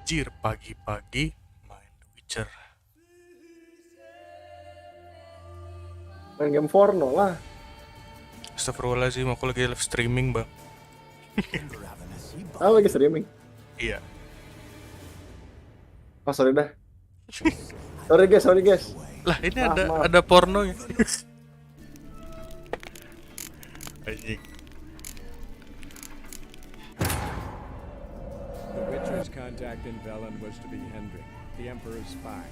Anjir, pagi-pagi main The Witcher. Main game porno lah. Astagfirullahaladzim, aku lagi live streaming bang. Lagi streaming. Iya. Oh sorry dah. Sorry guys. Lah ini Maaf. ada porno ya. Anjing. The Witcher's contact in Velen was to be Hendrik, the Emperor's spy.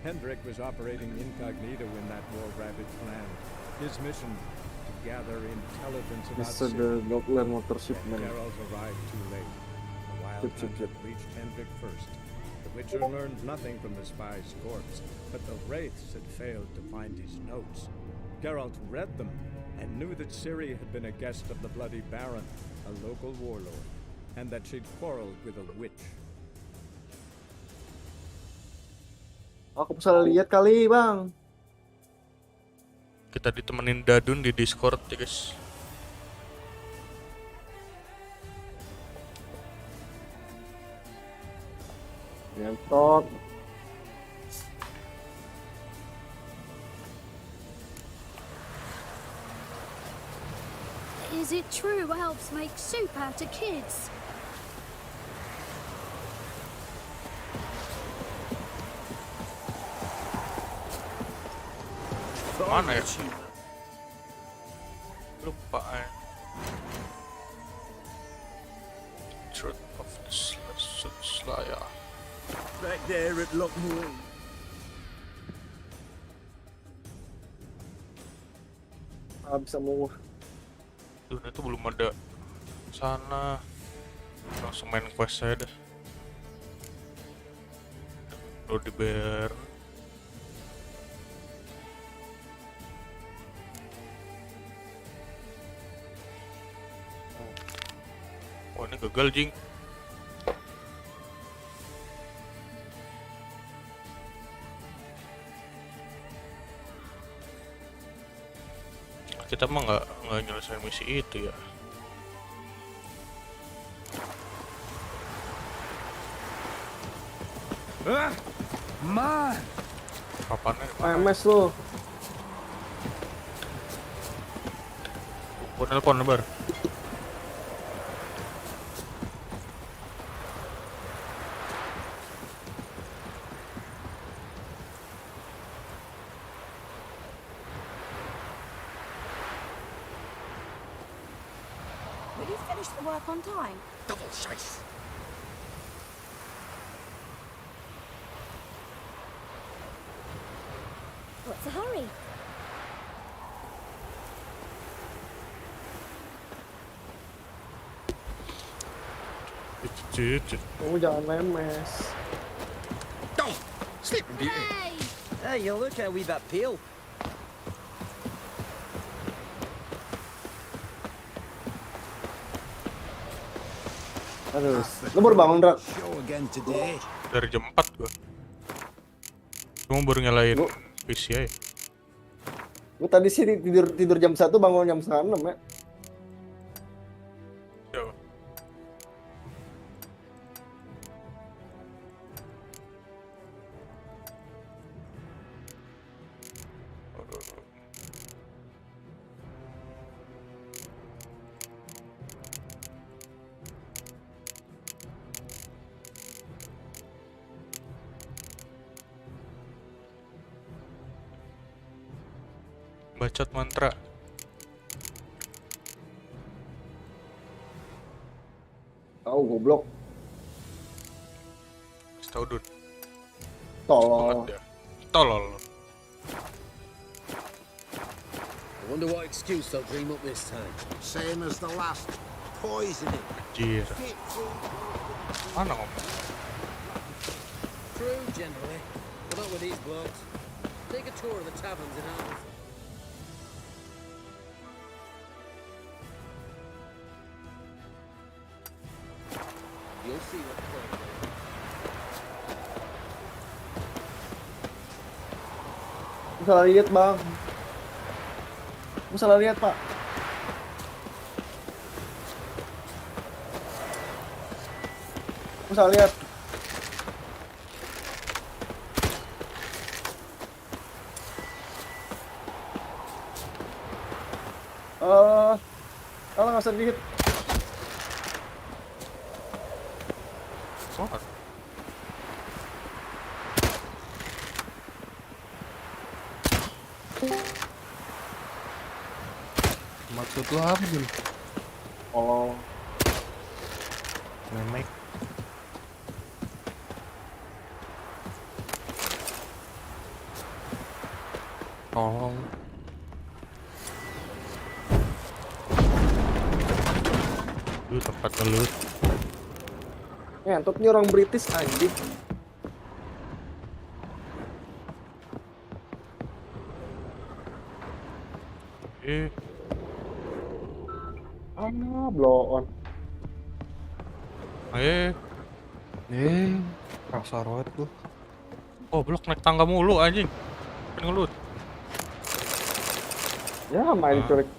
Hendrik was operating incognito in that war-ravaged land. His mission, to gather intelligence about This is Ciri. the Dockland Motor Shipment. Geralt arrived too late. The wild Chip. hunter reached Hendrik first. The Witcher learned nothing from the spy's corpse, but the wraiths had failed to find his notes. Geralt read them and knew that Ciri had been a guest of the Bloody Baron, a local warlord, and that she'd quarreled with a witch. Aku bisa lihat kali bang. Kita ditemenin Dadun di Discord ya guys. Ngentot. Is it true elves make soup out of kids? Mana ya? Lupa ya. Truth of the Slayer. Right there at Lockmoor. Bisa move. Duh, itu belum ada sana. Langsung main quest saya dah. Udah di bear. Wah ini gagal jing. Kita mah nggak nyelesain misi itu ya. Man! Papannya di mana? MS lo. Gua nelpon bar. Will you finish the work on time? Double shice! What's the hurry? Jangan MS. Oh! Sleeping Beauty! Hey! Hey, you look how we that pale. Aduh, lu baru bangun Drak. Show again today. Dari jam 4 gua. Cuma baru nyalain Gua- PC aja. Gue tadi sih tidur jam 1 bangun jam setengah 6 ya. Ya. Bacot mantra. Tahu goblok. Kasih tau Dun. Tolol. Banget ya. Tolol. I wonder what excuse they'll dream up this time. Same as the last. Poisoning. Anjir. Mana ngomong? True, generally, but not with these blokes. Take a tour of the taverns in Hamilton. You'll see what's going on. Gue salah lihat bang. Gue salah lihat pak. Gue salah lihat. Kalau nggak usah dihit. What? Maksud lo apa, Jun? Oh, Memek. Tolong. Tempat ngelut. ngentot nih orang British anjing. Blow on. Kasar banget lu. Oh, blok naik tangga mulu anjing. Pengen ngelut. Ya main culik.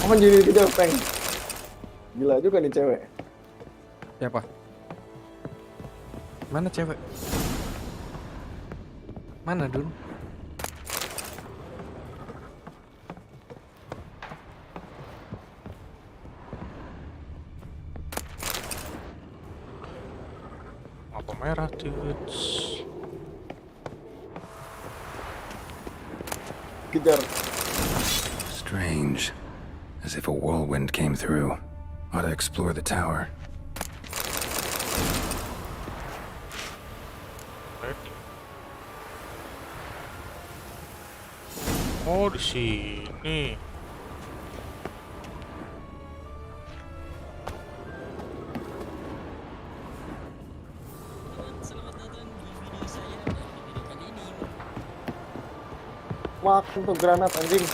Oh jadi tidak peng. Gila juga nih cewek. Siapa? Mana cewek? Mana, Dun? Apa merah, tuts. Kejar. Strange. As if a whirlwind came through. Ought to explore the tower. Oh, di sini. Mak untuk granat anjing.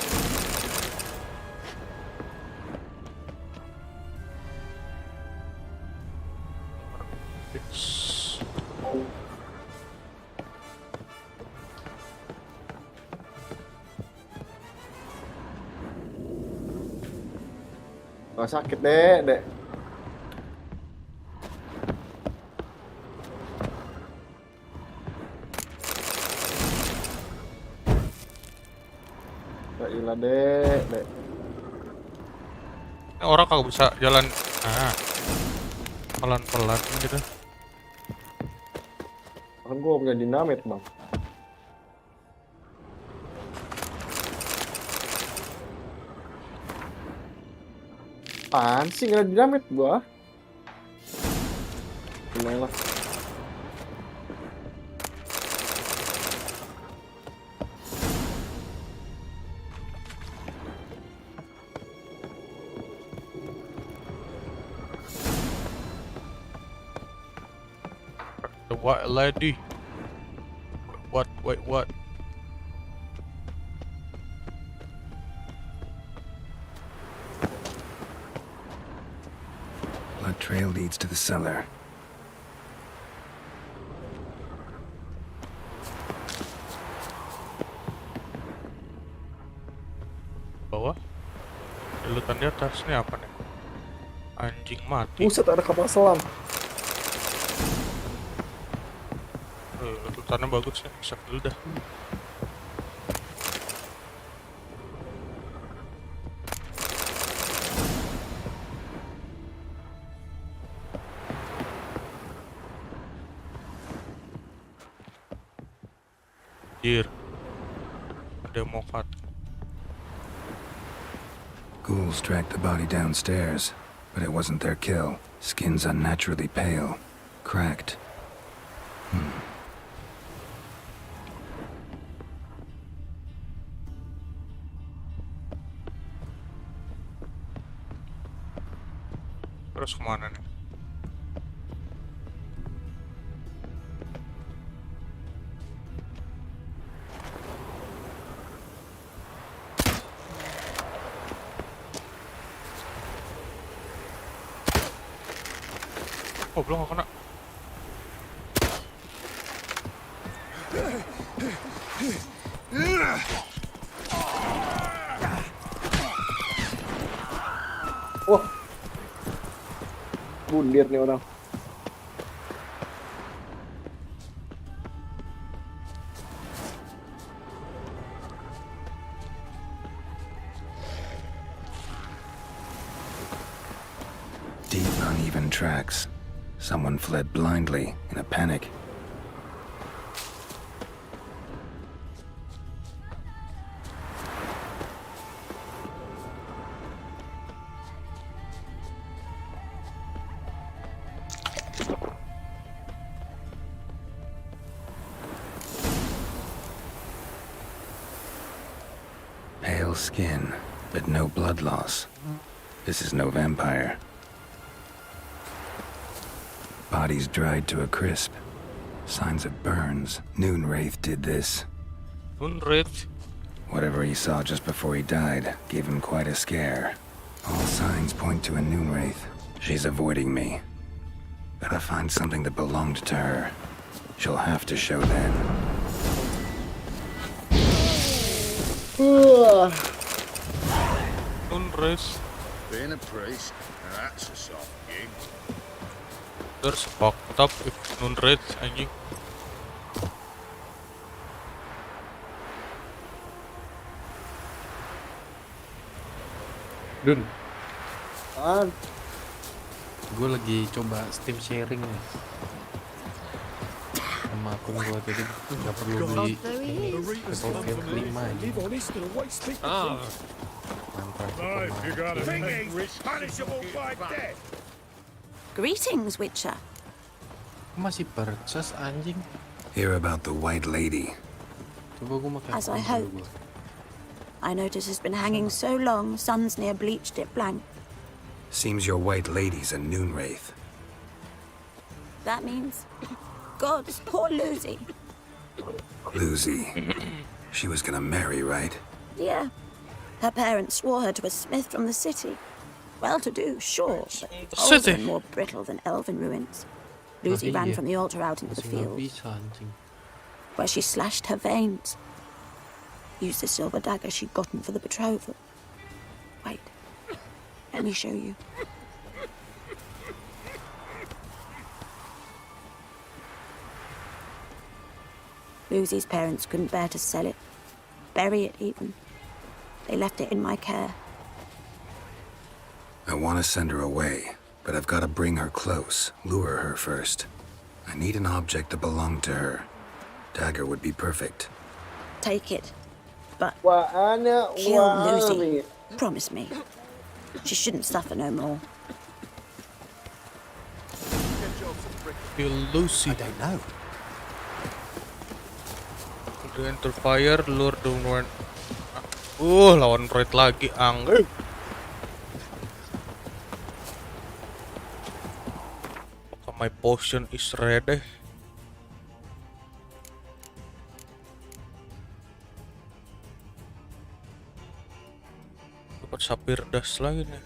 Gak sakit dek. Gak ilah dek. Orang kagak bisa jalan. Pelan-pelan gitu. Kan gua punya dinamit bang. Apaan sih nggak ada dinamit gua? Gimana lah? The white lady. What? Wait, what? Blood trail leads to the cellar. Bawah. Lutan di atas ini apa nih? Anjing mati. Buset ada kapal selam. Lutannya bagus ya, bisa dulu dah. Demokrat. Ghouls dragged the body downstairs, but it wasn't their kill. Skin's unnaturally pale, cracked. Terus kemana nih? Oh, belum gak kena. Wah. Bundir nih orang. Uneven tracks. Someone fled blindly in a panic. Pale skin, but no blood loss. This is no vampire. Body's dried to a crisp. Signs of burns. Noonwraith did this. Noonwraith. Whatever he saw just before he died gave him quite a scare. All signs point to a Noonwraith. She's avoiding me. Gotta find something that belonged to her. She'll have to show then. Noonwraith. Being a priest, that's a soft gig. There's fucked up if Noonwraith anjing. Dun, Apaan? gue lagi coba Steam sharing nih sama akun gue, jadi nggak perlu beli ini Battlefield 5 aja. Mantap. Greetings, Witcher. Masih purchase anjing. Hear about the White Lady. Coba gue makan. As I hoped. I notice it's been hanging so long, sun's near bleached it blank. Seems your White Lady's a Noonwraith. That means... God, poor Lucy. Lucy. She was gonna marry, right? Yeah. Her parents swore her to a smith from the city. Well-to-do, sure, but older City. and more brittle than elven ruins. Lucy ran from the altar out into the Masih nggak field, bisa anjing. where she slashed her veins. Used the silver dagger she'd gotten for the betrothal. Wait, let me show you. Lucy's parents couldn't bear to sell it, bury it even. They left it in my care. I want to send her away, but I've got to bring her close, lure her first. I need an object that belonged to her. Dagger would be perfect. Take it, but Waannya kill Lucy. wali. Promise me. She shouldn't suffer no more. Kill Lucy. I don't know. The enter fire, lure the one. Lawan Raid lagi angge. Apakah my potion is ready? Dapat sapir das lagi nih.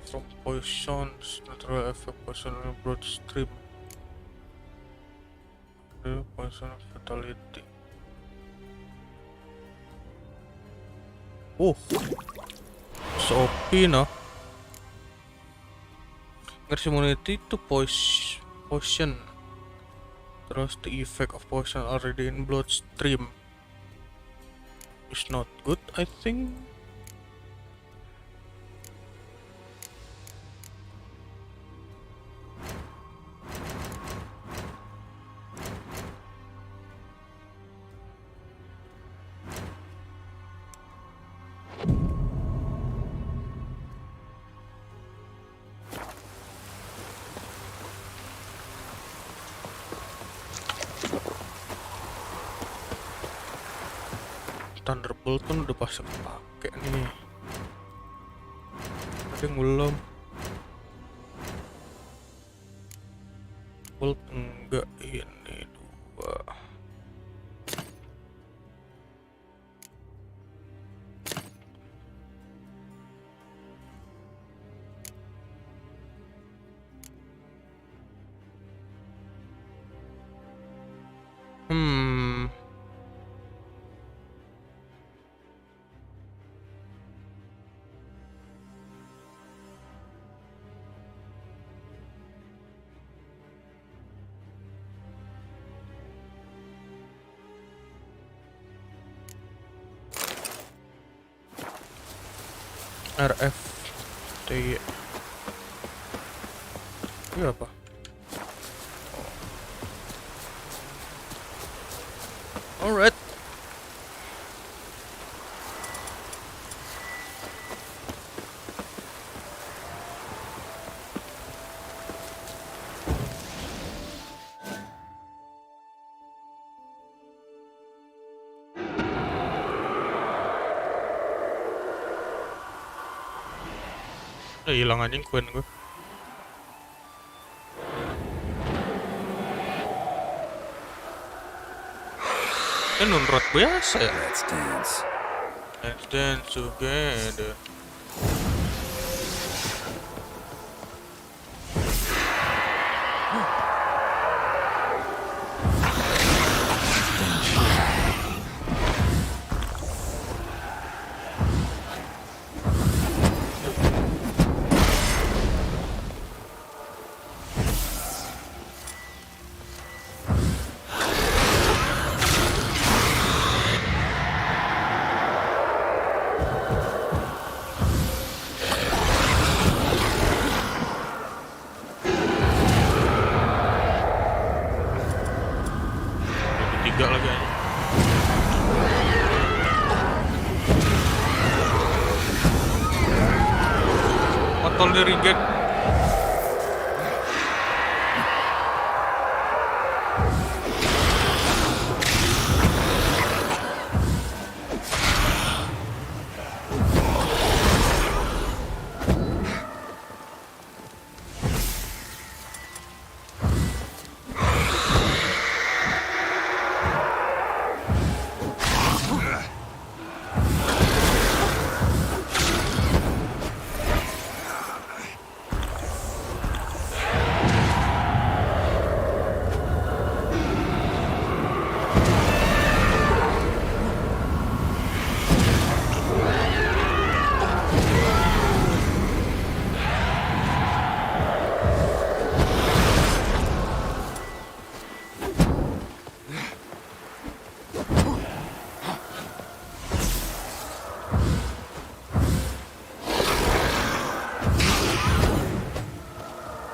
From poisons, natural effect poison in bloodstream. Poison fatality. So OP no. Increase immunity to poison. Terus the effect of poison already in bloodstream is not good, I think. Thunderbolt kan udah pasti kepake nih. Ada yang belum. Bolt enggak, ini 2. RF T. Ini apa? Alright. Hilang anjing koin gue. Ini nunrot biasa ya. Let's dance. Let's dance together. Tiga lagi aja. Motor di regen.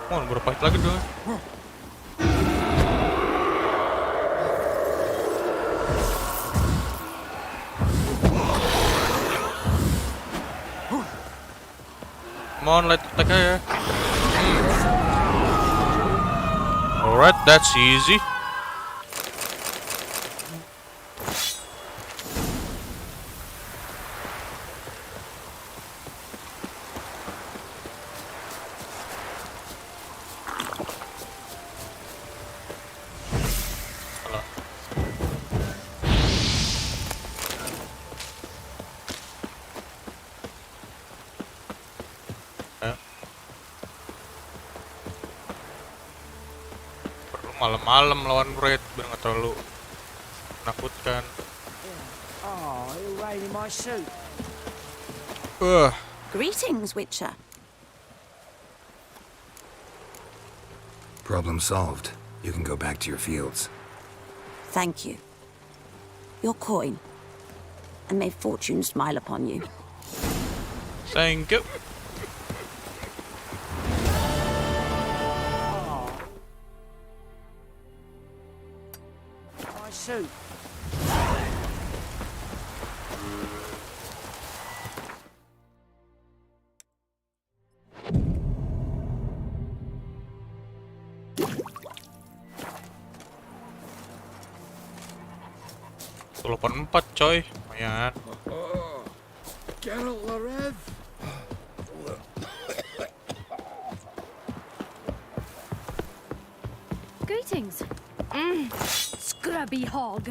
Oh, berapa hit lagi dong? Come on, light attack aja. Alright, that's easy. Malam-malam lawan raid biar nggak terlalu menakutkan. Oh, it'll rain in my suit. Greetings, Witcher. Problem solved. You can go back to your fields. Thank you. Your coin. And may fortune smile upon you. Thank you. My suit. Empat coy, lumayan. Geralt the Rev. Greetings. Scrubby hog.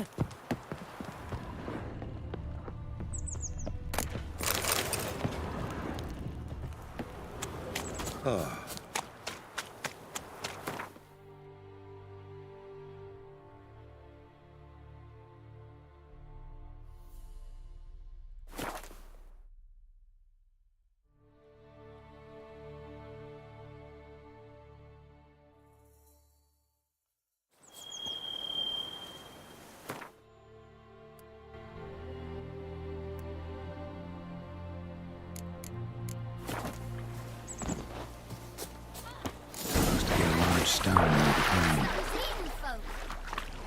Must be a large stone near the plain. Eating folk.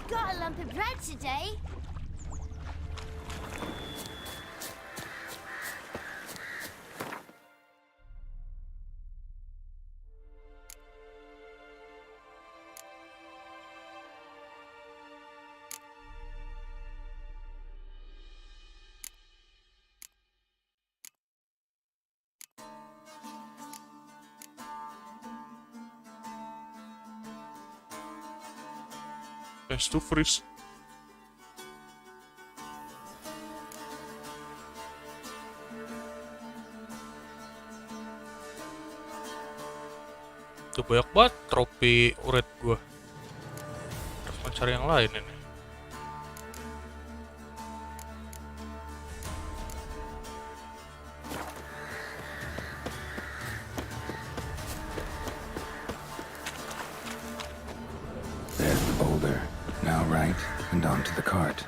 Got a lump of bread today. Tends to freeze. Tuh banyak banget trofi red gua. Harus mencari yang lain ini. There's the boulder. Now right, and onto the cart.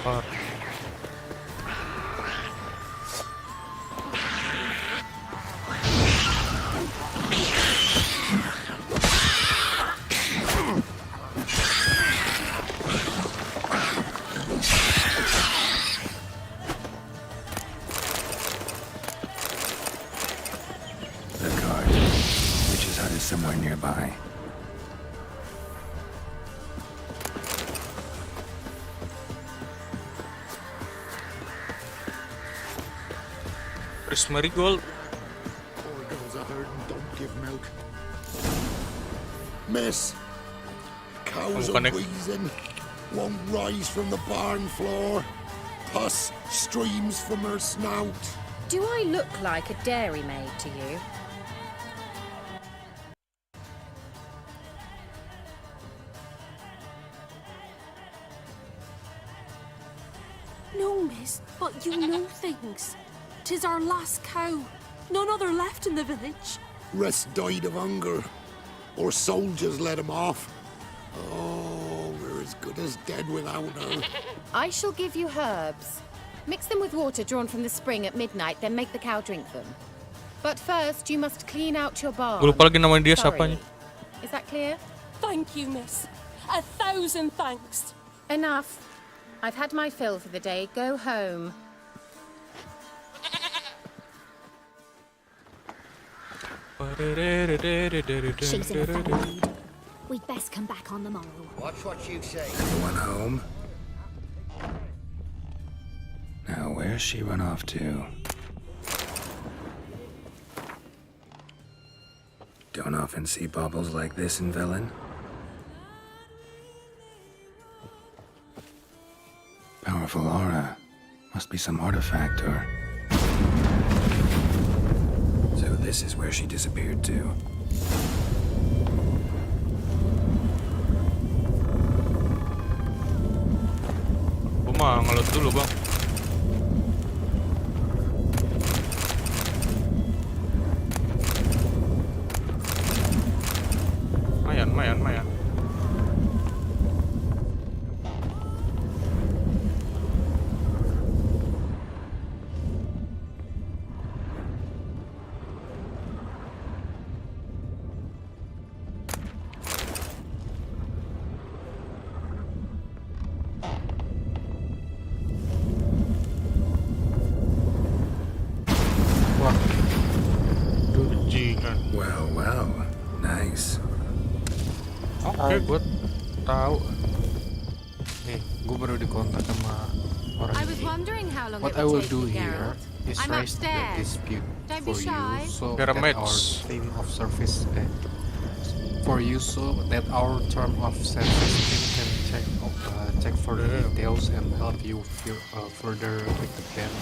Cart. The cart. Witch's hut is somewhere nearby. Chris Marigold. Boy goes a herd and don't give milk. Miss, cows are Connect. wheezing, won't rise from the barn floor. Pus streams from her snout. Do I look like a dairymaid to you? No, miss, but you know things. 'Tis our last cow. None other left in the village. Rest died of hunger, or soldiers let him off. Oh, we're as good as dead without her. I shall give you herbs. Mix them with water drawn from the spring at midnight, then make the cow drink them. But first, you must clean out your barn. Gue lupa lagi nama dia Thoroughly. siapanya. Is that clear? Thank you, miss. 1,000 thanks. Enough. I've had my fill for the day. Go home. She's in a foul mood. We'd best come back on the morrow. Watch what you say. Anyone home? Now, where's she run off to? Don't often see baubles like this in Velen. Powerful aura. Must be some artifact or... So this is where she disappeared to. Gue mah ngelut dulu bang. Mayan. Wah, bajingan. Well, nice. Oke, gue tahu. Nih, Gue baru dikontak sama orang I was ini. wondering how long What it I would will take do you, here Geralt. is I'm raise the upstairs. dispute Don't be for shy. you so You're a that our match. team of service for you so that our term of service team can check for the details and help you further with the ban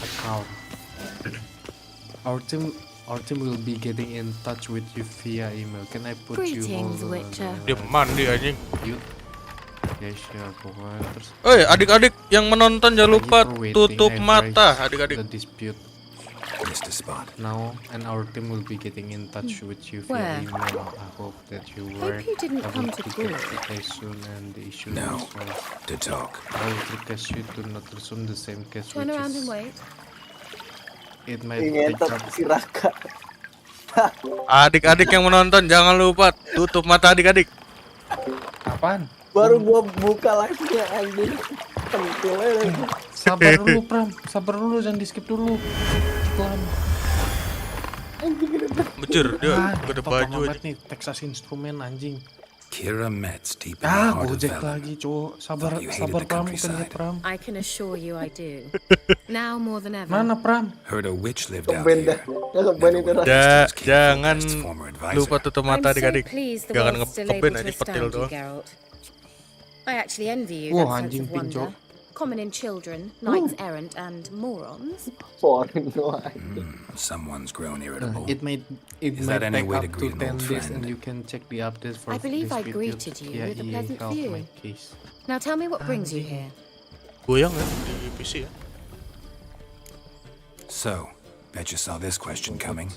account. Our team will be getting in touch with you via email. Can I put you Greetings, hold Witcher. Dia mandi anjing. You MEDIASHARE pokoknya terus Adik-adik yang menonton jangan lupa tutup mata, the adik-adik. dispute Missed a spot. now and our team will be getting in touch with you Where? via email. I hope that you were Hope you didn't come able to to get Gaul. the case soon and the issue No. resolved. To talk. I will request you to not resume the same case Turn which around is and wait. it might Ini take ngetot up si Raka. Adik-adik yang menonton jangan lupa tutup mata adik-adik. apaan? Baru gua buka live-nya anjing. Pentil aja. Sabar dulu Pram, sabar dulu, jangan di skip dulu. Pelan. Bejir dia gak ada Topeng baju obat aja. nih, Texas Instrumen anjing. Kira Metz deep in the heart of Gojek Velen. lagi cowok. Sabar, Thought you hated sabar the Pram, countryside. kita lihat Pram. I can assure you I do. Now more than ever. Mana Pram? Heard a witch lived out Benda. here. Keben itu Raka. Jangan Former advisor. lupa tutup I'm mata so adik-adik. pleased the Jangan world's still ngeben able to aja petil withstand you, doang. Geralt. I actually envy you Wah, that sense anjing of wonder. pinjol. Common in children, knights errant, and morons. Foreign doang. Someone's grown irritable. It might Is might that any take way up to to greet an 10 old days friend? and you can check the updates for I believe I dispute greeted you via with a EA pleasant Help view. My Case. Now tell me what brings you here. Goyang ya di PC ya. So, bet you saw this question coming.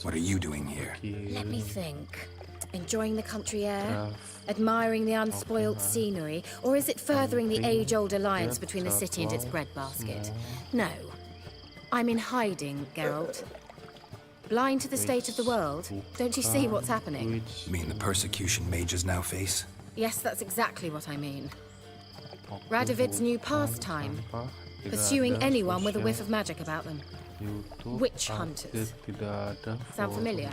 What are you doing here? Let me think. Enjoying the country air? Draft. Admiring the unspoilt scenery? Or is it furthering the age-old alliance between the city and its breadbasket? No. I'm in hiding, Geralt. Blind to the state of the world? Don't you see what's happening? You mean the persecution mages now face? Yes, that's exactly what I mean. Radovid's new pastime. Pursuing anyone with a whiff of magic about them. Witch hunters. Sound familiar?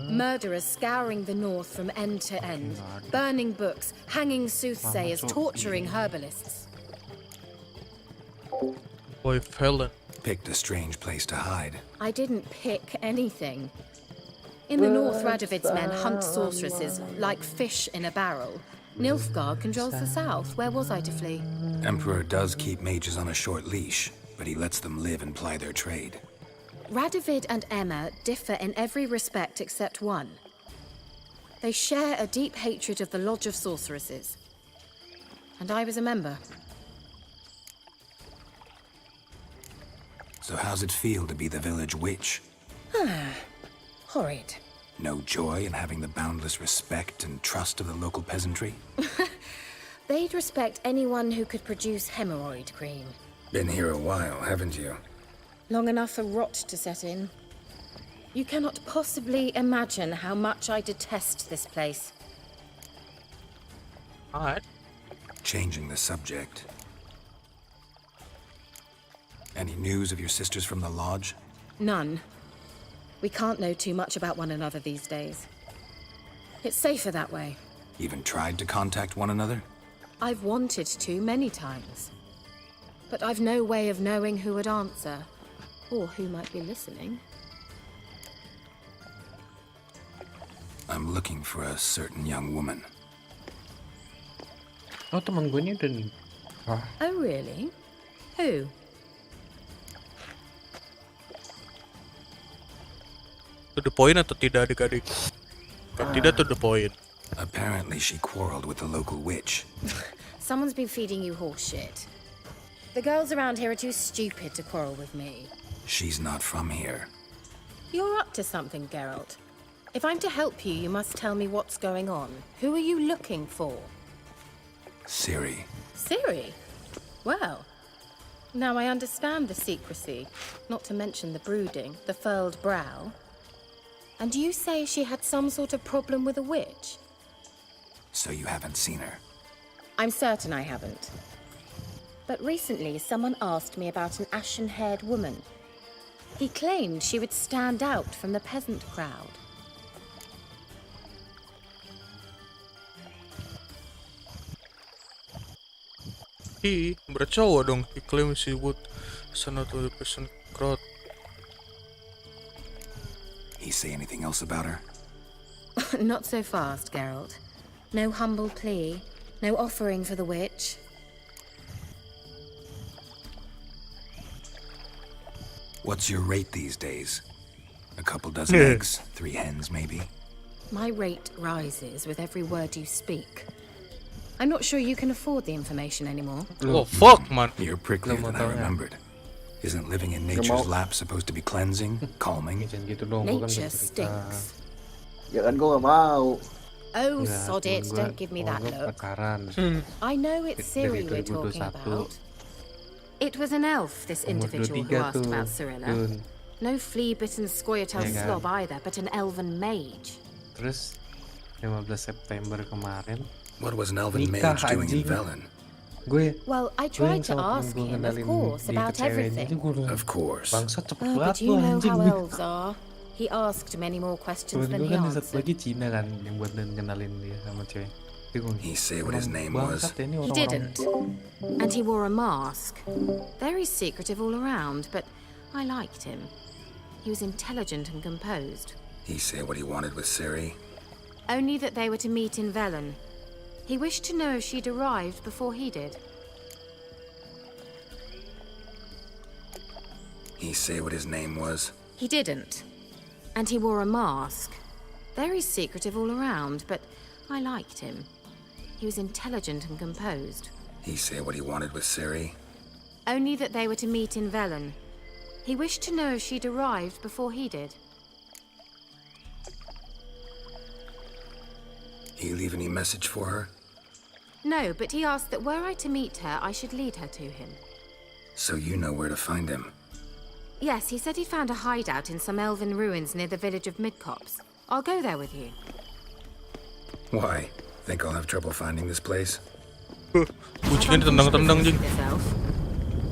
Murderers scouring the north from end to end, burning books, hanging soothsayers, torturing herbalists. Boy Velen. Picked a strange place to hide. I didn't pick anything. In the north, Radovid's men hunt sorceresses like fish in a barrel. Nilfgaard controls the south. Where was I to flee? Emperor does keep mages on a short leash, but he lets them live and ply their trade. Radovid and Emma differ in every respect except one. They share a deep hatred of the Lodge of Sorceresses. And I was a member. So how's it feel to be the village witch? Horrid. No joy in having the boundless respect and trust of the local peasantry? They'd respect anyone who could produce hemorrhoid cream. Been here a while, haven't you? Long enough for rot to set in. You cannot possibly imagine how much I detest this place. Alright. Changing the subject. Any news of your sisters from the lodge? None. We can't know too much about one another these days. It's safer that way. Even tried to contact one another? I've wanted to many times. But I've no way of knowing who would answer, or who might be listening. I'm looking for a certain young woman. Oh, teman gue ini udah nikah. Oh, really? Who? To the point atau tidak adik-adik? Kalau tidak to the point. Apparently she quarreled with the local witch. Someone's been feeding you horse shit. The girls around here are too stupid to quarrel with me. She's not from here. You're up to something, Geralt. If I'm to help you, you must tell me what's going on. Who are you looking for? Ciri. Ciri? Well, now I understand the secrecy, not to mention the brooding, the furled brow. And you say she had some sort of problem with a witch? So you haven't seen her? I'm certain I haven't. But recently, someone asked me about an ashen-haired woman. He claimed she would stand out from the peasant crowd. bercowok dong. He claims he would send out to the person crowd. He say anything else about her? Not so fast, Geralt. No humble plea, no offering for the witch. What's your rate these days? A couple dozen eggs, 3 hens maybe? My rate rises with every word you speak. I'm not sure you can afford the information anymore. Oh fuck man. You're pricklier than I remembered. Isn't living in nature's lap supposed to be cleansing, calming? Nature stinks. Ya kan gue gak mau. Oh, sod it, don't give me that look. I know it's Ciri we're talking about. It was an elf, this individual who asked about Cirilla. No flea-bitten scoia'tail slob either, but an elven mage. Terus 15 September kemarin. What was an elven mage doing in Velen? Well, I tried to ask him, of course, about everything. Of course. But you know how elves are. He asked many more questions than he answered. Cina kan yang buat kenalin dia sama cewek. He say what his name was? He didn't. And he wore a mask. Very secretive all around, but I liked him. He was intelligent and composed. He say what he wanted with Ciri? Only that they were to meet in Velen. He wished to know if she'd arrived before he did. He say what his name was? He didn't. And he wore a mask. Very secretive all around, but I liked him. He was intelligent and composed. He say what he wanted with Ciri? Only that they were to meet in Velen. He wished to know if she'd arrived before he did. He leave any message for her? No, but he asked that were I to meet her, I should lead her to him. So you know where to find him? Yes, he said he found a hideout in some elven ruins near the village of Midcopse. I'll go there with you. Why? Think I'll have trouble finding this place? Kucingnya ditendang-tendang jing. This elf.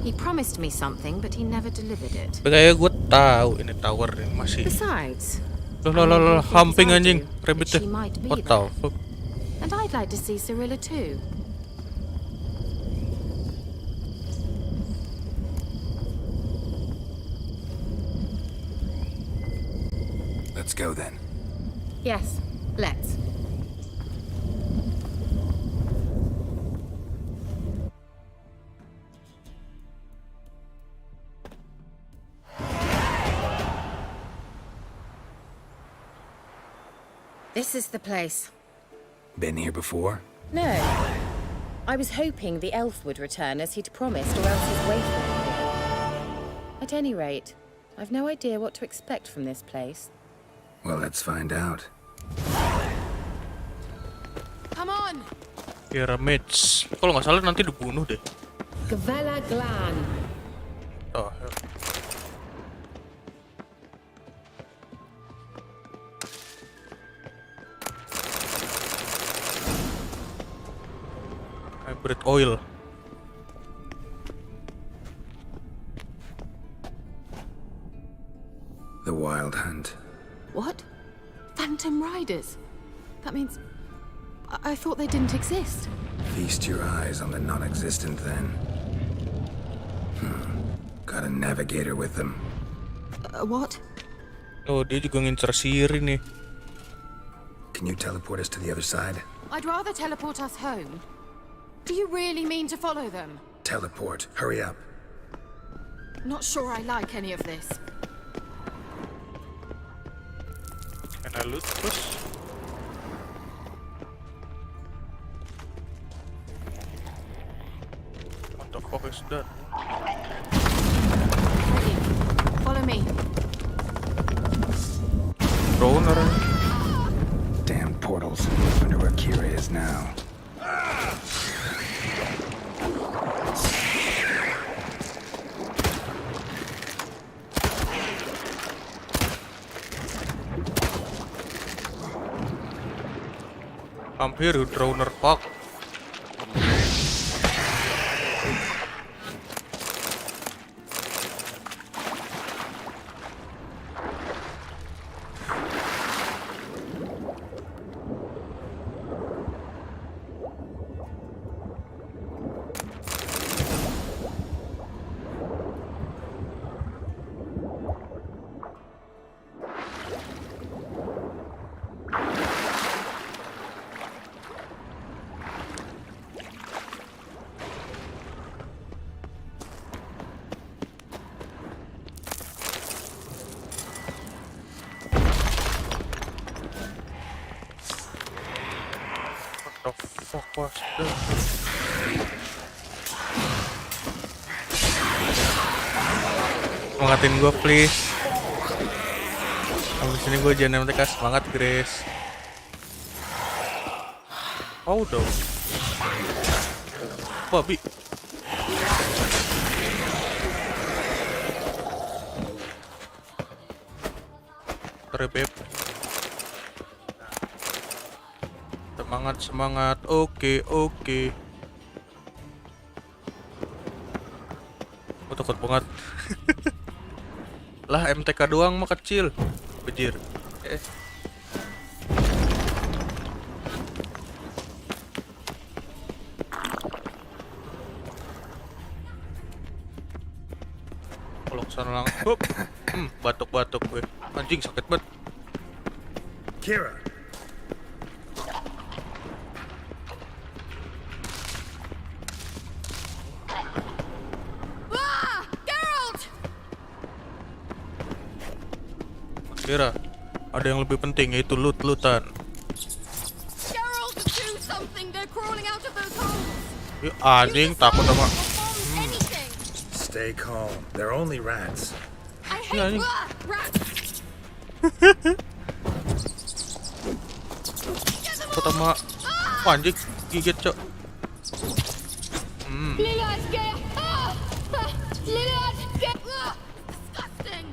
He promised me something, but he never delivered it. Kayak gue tahu ini tower ini masih. Besides, Loh, hamping anjing, rabbitnya. What the fuck? And I'd like to see Cirilla too. Let's go then. Yes, let's. This is the place. Been here before? No. I was hoping the elf would return as he'd promised, or else his waif would appear. At any rate, I've no idea what to expect from this place. Well, let's find out. Come on! Pyramids. Kalau nggak salah nanti dibunuh deh. Gavella Glan. Oh, hybrid oil. The Wild Hunt. What? Phantom Riders? That means... I thought they didn't exist. Feast your eyes on the non-existent then. Got a navigator with them. What? Oh, dia juga ngincer Ciri nih. Can you teleport us to the other side? I'd rather teleport us home. Do you really mean to follow them? Teleport. Hurry up. Not sure I like any of this. Can I loot first? What the fuck is that? Follow me. Droner. Damn portals. Wonder where Kira is now. Hampir Droner Park. The fuck was that? Semangatin gue please. Abis ini gue jangan MTK semangat Grace. Oh dong. Babi. Beb. Semangat. Oke. Gue takut banget. Lah MTK doang mah kecil. Bejir. Kalau kesana langsung. Batuk-batuk gue. Anjing sakit banget. Kira. Kira ada yang lebih penting yaitu loot-lootan. Geralt, do something! They're crawling out of those holes! Anjing takut sama. Anything! Stay calm. They're only rats. I hate rats! Takut sama. Anjing gigit cok. Lilad, get! Lilad, get! Disgusting!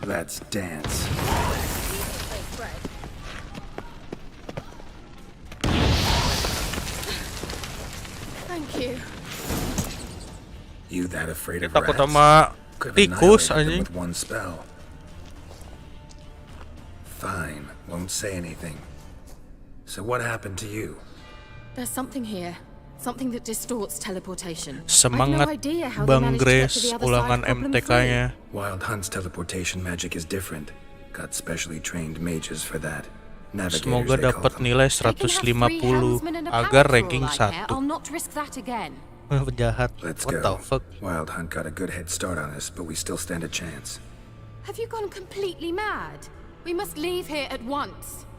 Let's dance. Thank you. You that afraid of Takut rats? sama Could have tikus annihilated them anjing. with one spell. Fine, won't say anything. So what happened to you? There's something here. Something that distorts teleportation. Semangat I've no idea how they Bang managed to get to Grace the other ulangan side problem-free. MTK-nya. Wild Hunt's teleportation magic is different. Got specially trained mages for that. Navigators, Semoga they call dapat them. nilai They can have 3 helmsmen and a 150 agar power ranking crawl, I care. 1. I'll not risk that again. Penjahat. Let's What the go. fuck? Wild Hunt got a good head start on us, but we still stand a chance. Have you gone completely mad? We must leave here at once.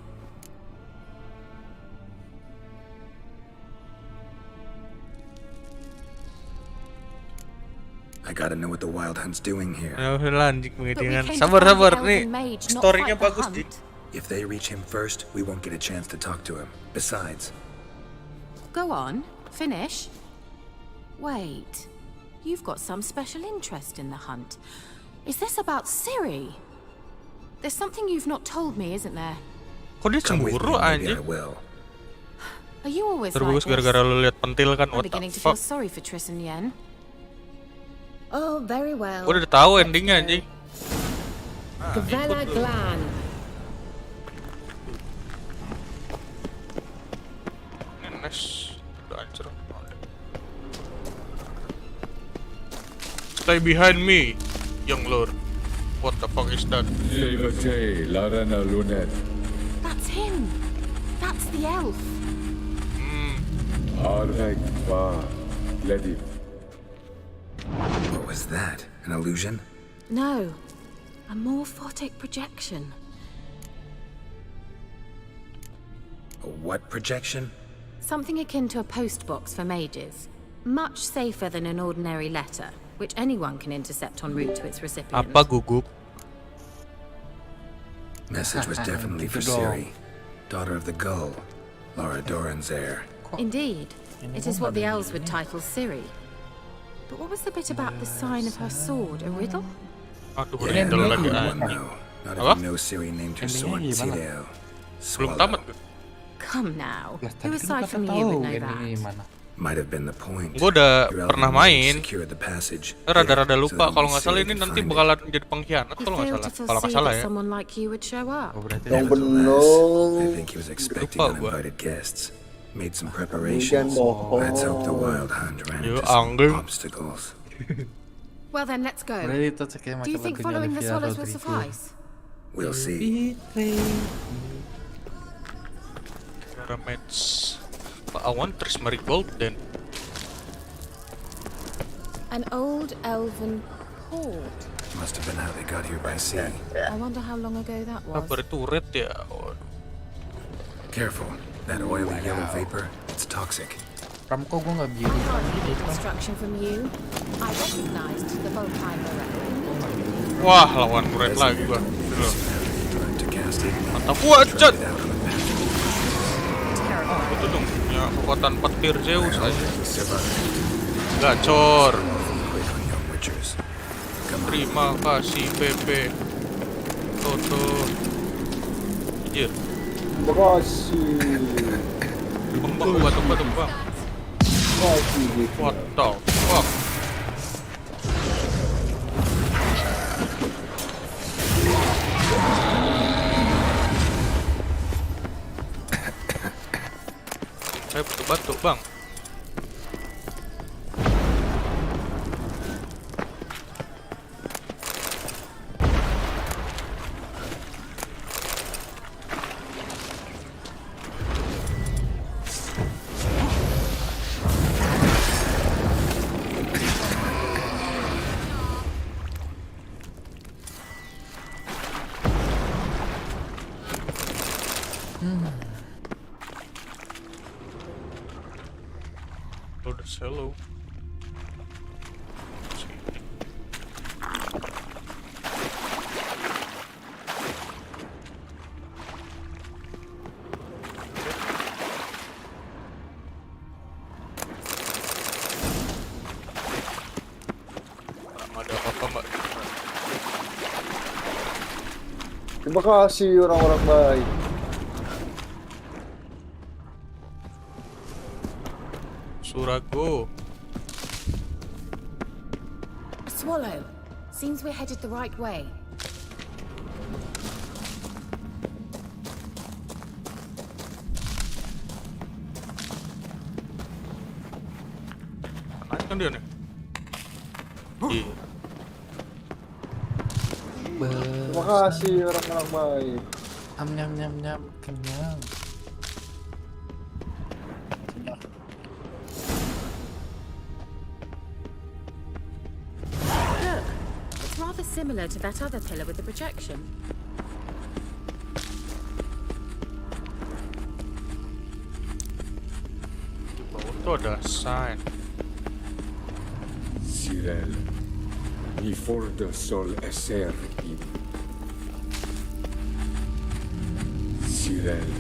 I gotta know what the Wild Hunt's doing here. Anjing But we pengen. came to Sabar, find the sabar elven nih. mage, not Storynya fight the bagus, hunt. Dik. If they reach him first, we won't get a chance to talk to him. Besides, Go on, finish. Wait, you've got some special interest in the hunt. Is this about Ciri? There's something you've not told me, isn't there? Kok dia come with me, cemburu maybe I anjing? will. Are you always Terbagus like this? gara-gara lu lihat pentil kan. I'm What the beginning to feel fuck? sorry for Triss and Yen. Oh, very well. Gue udah tahu endingnya anjing. Gavella Glan. Nenes. Udah hancur. Stay behind me, young lord. What the fuck is that? That's him. That's the elf. What was that? An illusion? No, a morphotic projection. A what projection? Something akin to a post box for mages. Much safer than an ordinary letter, which anyone can intercept en route to its recipient. Apa gugup? Message was definitely for Ciri, daughter of the Gull, Laura Doran's heir. Indeed, it is what the elves would title Ciri. But what was the bit about the sign of her sword? A riddle? Aduh, Yeah, riddle no lagi one anjing. know. Not Apa? even know Ciri named her sword Endingnya gimana? Tideo. Belum tamat Swallow. gue. Come now. Lah, Who tadi kan aside kita from tahu you would know endingnya that? gimana. Might have been the point. Gue udah Your pernah elven mage main. secured the passage. Rada-rada Yeah, lupa. so that Kalau only nggak salah Ciri ini could nanti find it. bakalan jadi pengkhianat. I Kalau nggak failed salah. to Kalau nggak foresee salah that ya. someone like you would show up. Oh berarti Yang Nevertheless, I bener. think he was expecting Lupa gua. uninvited guests. Made some Jangan preparations. Let's hope the bohong. Wild Hunt ran Yo, into some anjing. obstacles. Well then, let's go. berarti itu kayak Do you macam think lagunya following the Olivia swallows will Rodrigo. suffice? We'll see. Pyramids. But I want Triss Marigold then. An old elven cord. Must have been how they got here by sea. I wonder how long ago that was. Apa itu red ya? Waduh. Careful. That oily yellow vapor, it's toxic. Ram, kok gue nggak biru? Can't need instruction from you. I recognized the Volkheim Moraine. Wah, lawan red lagi gua. Learn to cast it. Mantap. Wah, cat. It out on the path. Terrifying. Itu dong, punya kekuatan petir Zeus aja. Survive. Gacor. Quick on young witchers. Come on. Terima kasih Pepe. Toto. Anjir. Terima kasih. Tumbang gua, tumbang. Kasih gitu. What the fuck? Saya butuh batuk, Bang. Udah selo. Ada apa-apa, Mbak? Terima kasih orang-orang baik. Surago. A swallow. Seems we're headed the right way. Naik kan dia nih? Iya. Terima kasih orang-orang baik. Nyam nyam nyam kenyang. Look, it's rather similar to that other pillar with the projection. Di bawah tuh ada sign. Cyril, ni for the sol esser in. Cyril,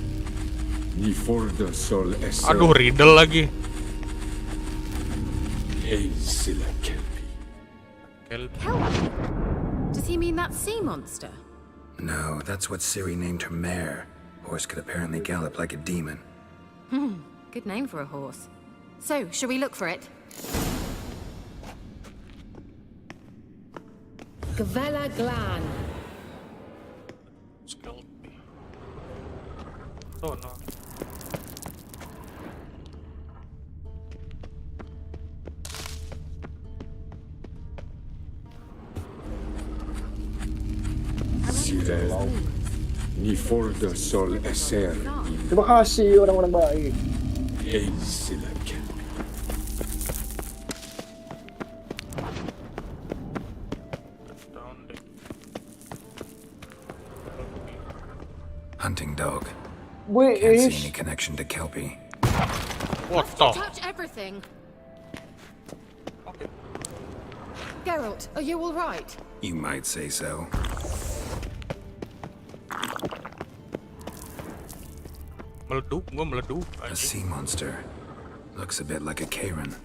ni for the sol esser. Aduh, riddle lagi. Hey, Silla Kelpie. Kelpie? Does he mean that sea monster? No, that's what Ciri named her mare. Horse could apparently gallop like a demon. Good name for a horse. So, shall we look for it? Gavella Glan. Kelpie. Oh no. Cyril, ni for the sol esser in. Terima kasih orang-orang baik. Hey, Silla Kelpie. Hunting dog. Gue Can't see any connection to Kelpie. What the? Touch everything. Geralt, are you all right? You might say so. Meleduk, gua meleduk. A sea monster. Looks a bit like a Karen.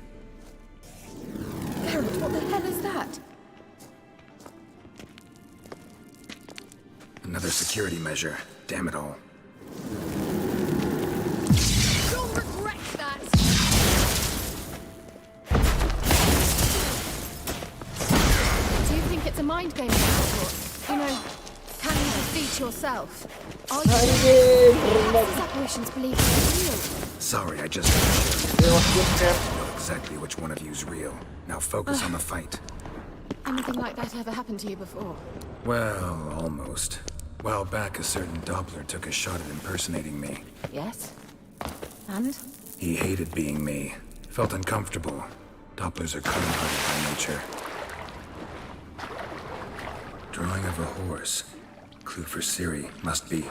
Geralt, what the hell is that? Another security measure. Damn it all. You'll regret that! Do you think it's a mind game of some sort? You know, can you defeat yourself? Are you these apparitions believe it's real? Sorry, I just know exactly which one of you is real. Now focus on the fight. Anything like that ever happened to you before? Well, almost. While back, a certain Doppler took a shot at impersonating me. Yes. And? He hated being me. Felt uncomfortable. Dopplers are kind-hearted by nature. Drawing of a horse. Clue for Siri. Must be.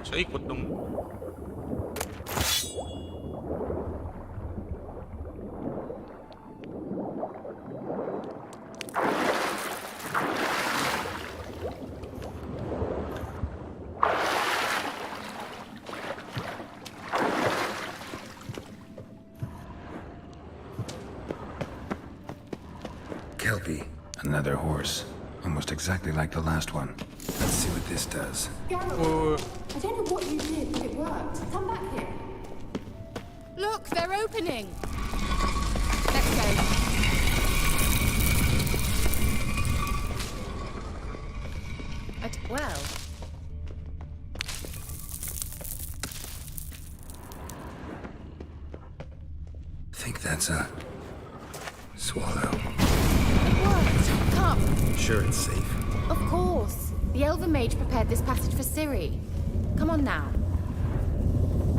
Saya ikut dong. Kelpie. Another horse. Almost exactly like the last one. Let's see what this does. Garrett, I don't know what you did, but it worked. Come back here. Look, they're opening. Let's go. Well. Think that's a swallow. It worked. Come. Sure it's safe. Of course. The Elven Mage prepared this passage for Ciri. Come on now.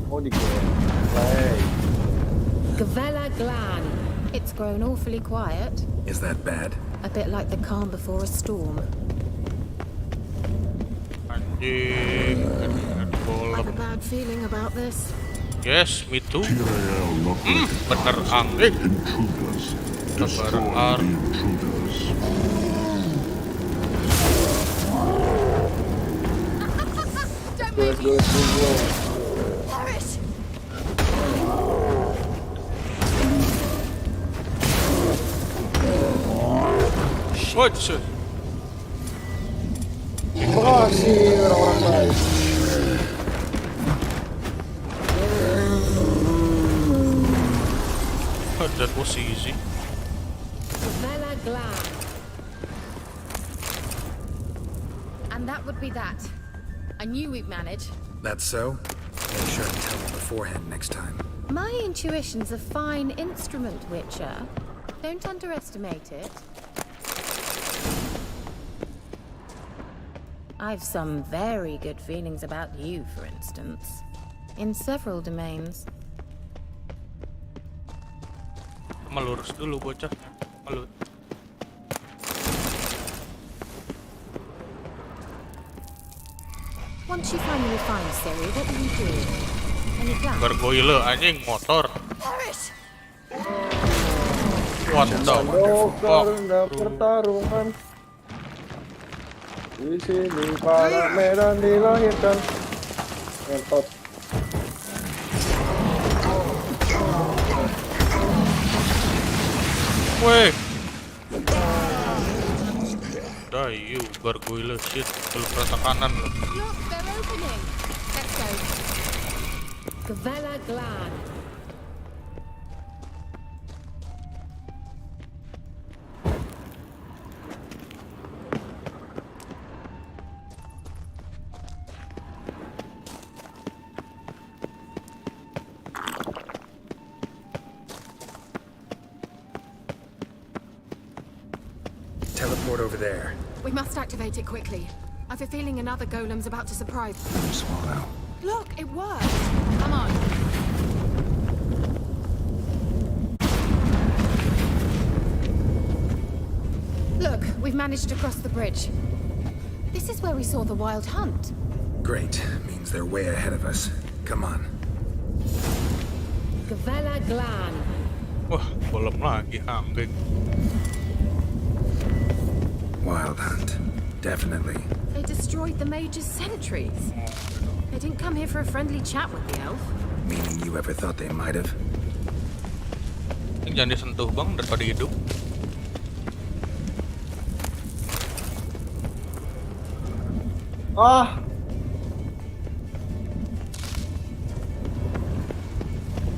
Oh, di gameplay. Gavella Glan. It's grown awfully quiet. Is that bad? A bit like the calm before a storm. Anjing, I have a bad feeling about this. Yes, me too. Bener angin. Sabar Don't move me. Boris! What? Shit. Makasih orang-orang baik. That was easy. Gavella Glan. And that would be that. I knew we'd manage. That's so? Make sure to tell me beforehand next time. My intuition's a fine instrument, Witcher. Don't underestimate it. I've some very good feelings about you, for instance. In several domains. Melurus dulu bocah. Melut. Once you finally find Ciri, what will you do? Any plans? Gargoyle anjing motor. Boris! What the fuck? Karena pertarungan. Di sini para medan dilahirkan. Ngentot. Weh. Die you gargoyle shit. Belum rata kanan loh. Look, they're opening. Let's go. Gavella Glan. Teleport over there. We must activate it quickly. I have a feeling another golem's about to surprise. Swallow. Look, it worked. Come on. Look, we've managed to cross the bridge. This is where we saw the wild hunt. Great. Means they're way ahead of us. Come on. Gavella Glan. Wah, belum lagi anjing. Wild hunt. Definitely. They destroyed the Mage's sentries. They didn't come here for a friendly chat with the elf. Meaning you ever thought they might have? Jangan disentuh bang daripada hidup. Ah,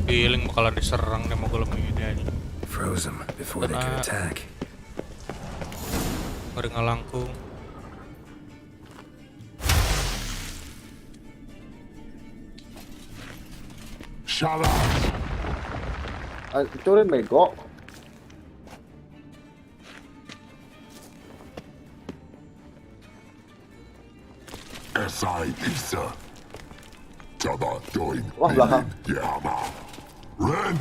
Feeling bakalan diserang nih mau golem ini aja. Froze them before they could attack. Mari ngalangkung. Shut up! hancurin bego. Esai Isa. Tada doin. Wah, belakang. Yama. Red!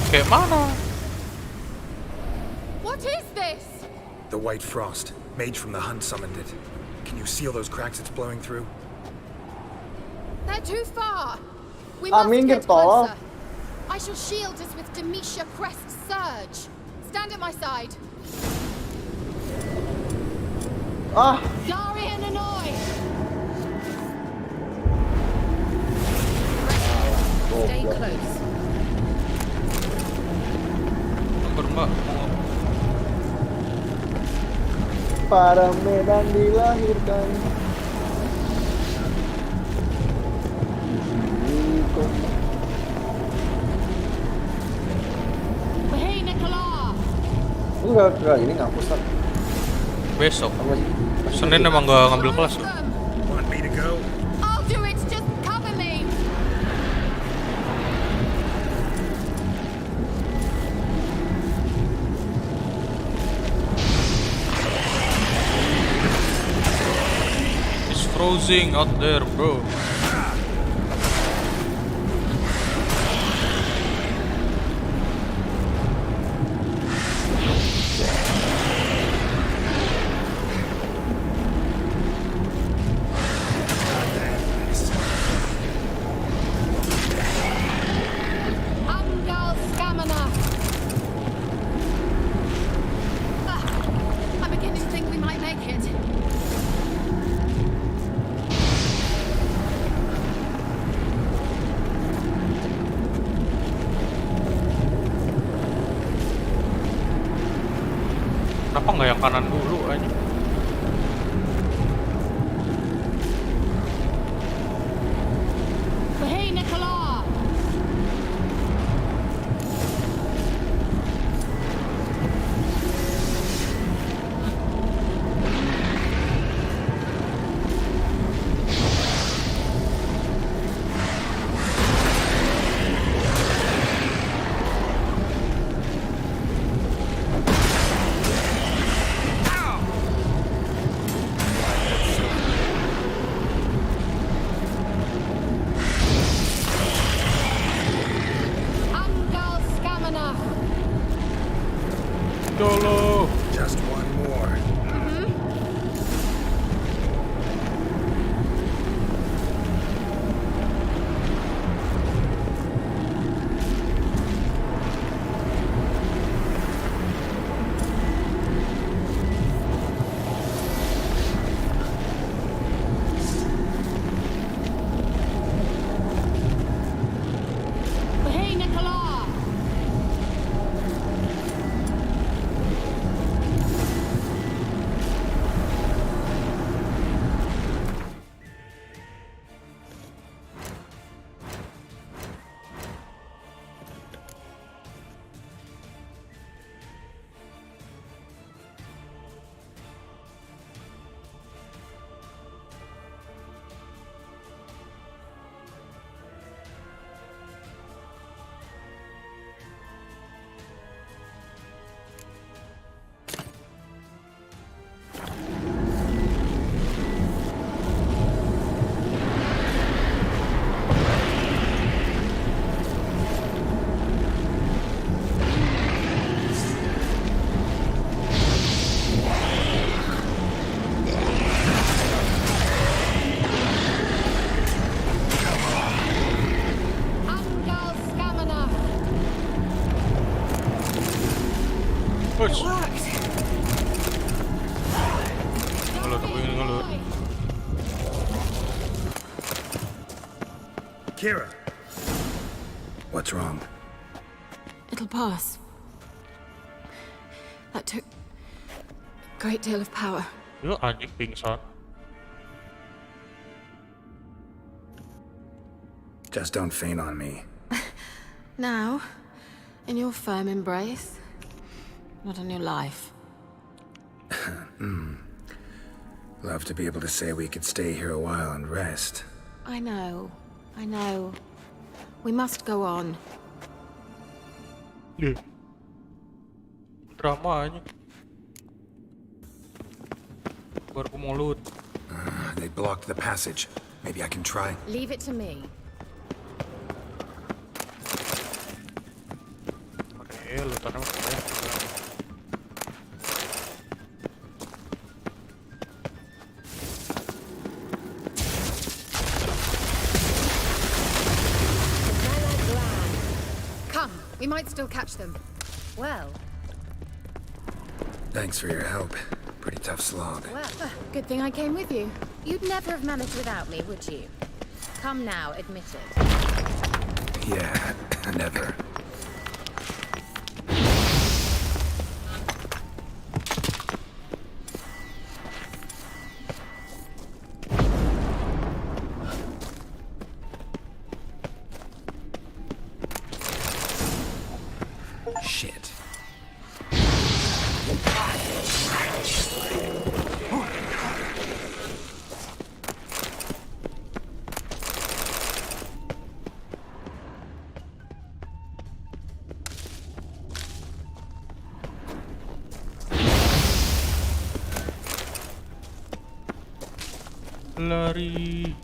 Kayak mana? What is this? The white frost. Mage from the hunt summoned it. Can you see all those cracks it's blowing through? They're too far. We must minggir get toh. closer. I shall shield us with Demetia Crest Surge. Stand at my side. Ah, Darian Annoy! Stay close. Nomor mbak. para Medan dilahirkan. Hey, Nicola! Enggak, ini ngapus tak. Besok. Senin emang gak ngambil kelas loh. Want me to go? I'll do it, just cover me! It's freezing out there, bro. Angal Stamina! I'm beginning to think we might make it. Kenapa nggak yang kanan dulu aja? Hey, Nicola! Angal Stamina! Dolo. Just one more. Hey, Nicola! Angal Stamina! Push. Worked! Ngelut, aku ingin ngelut. Kira, What's wrong? It'll pass. That took a great deal of power. Yo anjing pingsan. Just don't faint on me. Now, in your firm embrace, not on your life. Love to be able to say we could stay here a while and rest. I know. We must go on. Drama aja. Baru aku mau loot. They blocked the passage. Maybe I can try. Leave it to me. Oke, lootannya masih banyak juga. Come, we might still catch them. Well, Thanks for your help. Pretty tough slog. good thing I came with you. You'd never have managed without me, would you? Come now, admit it. Yeah, never. Shit. Lari.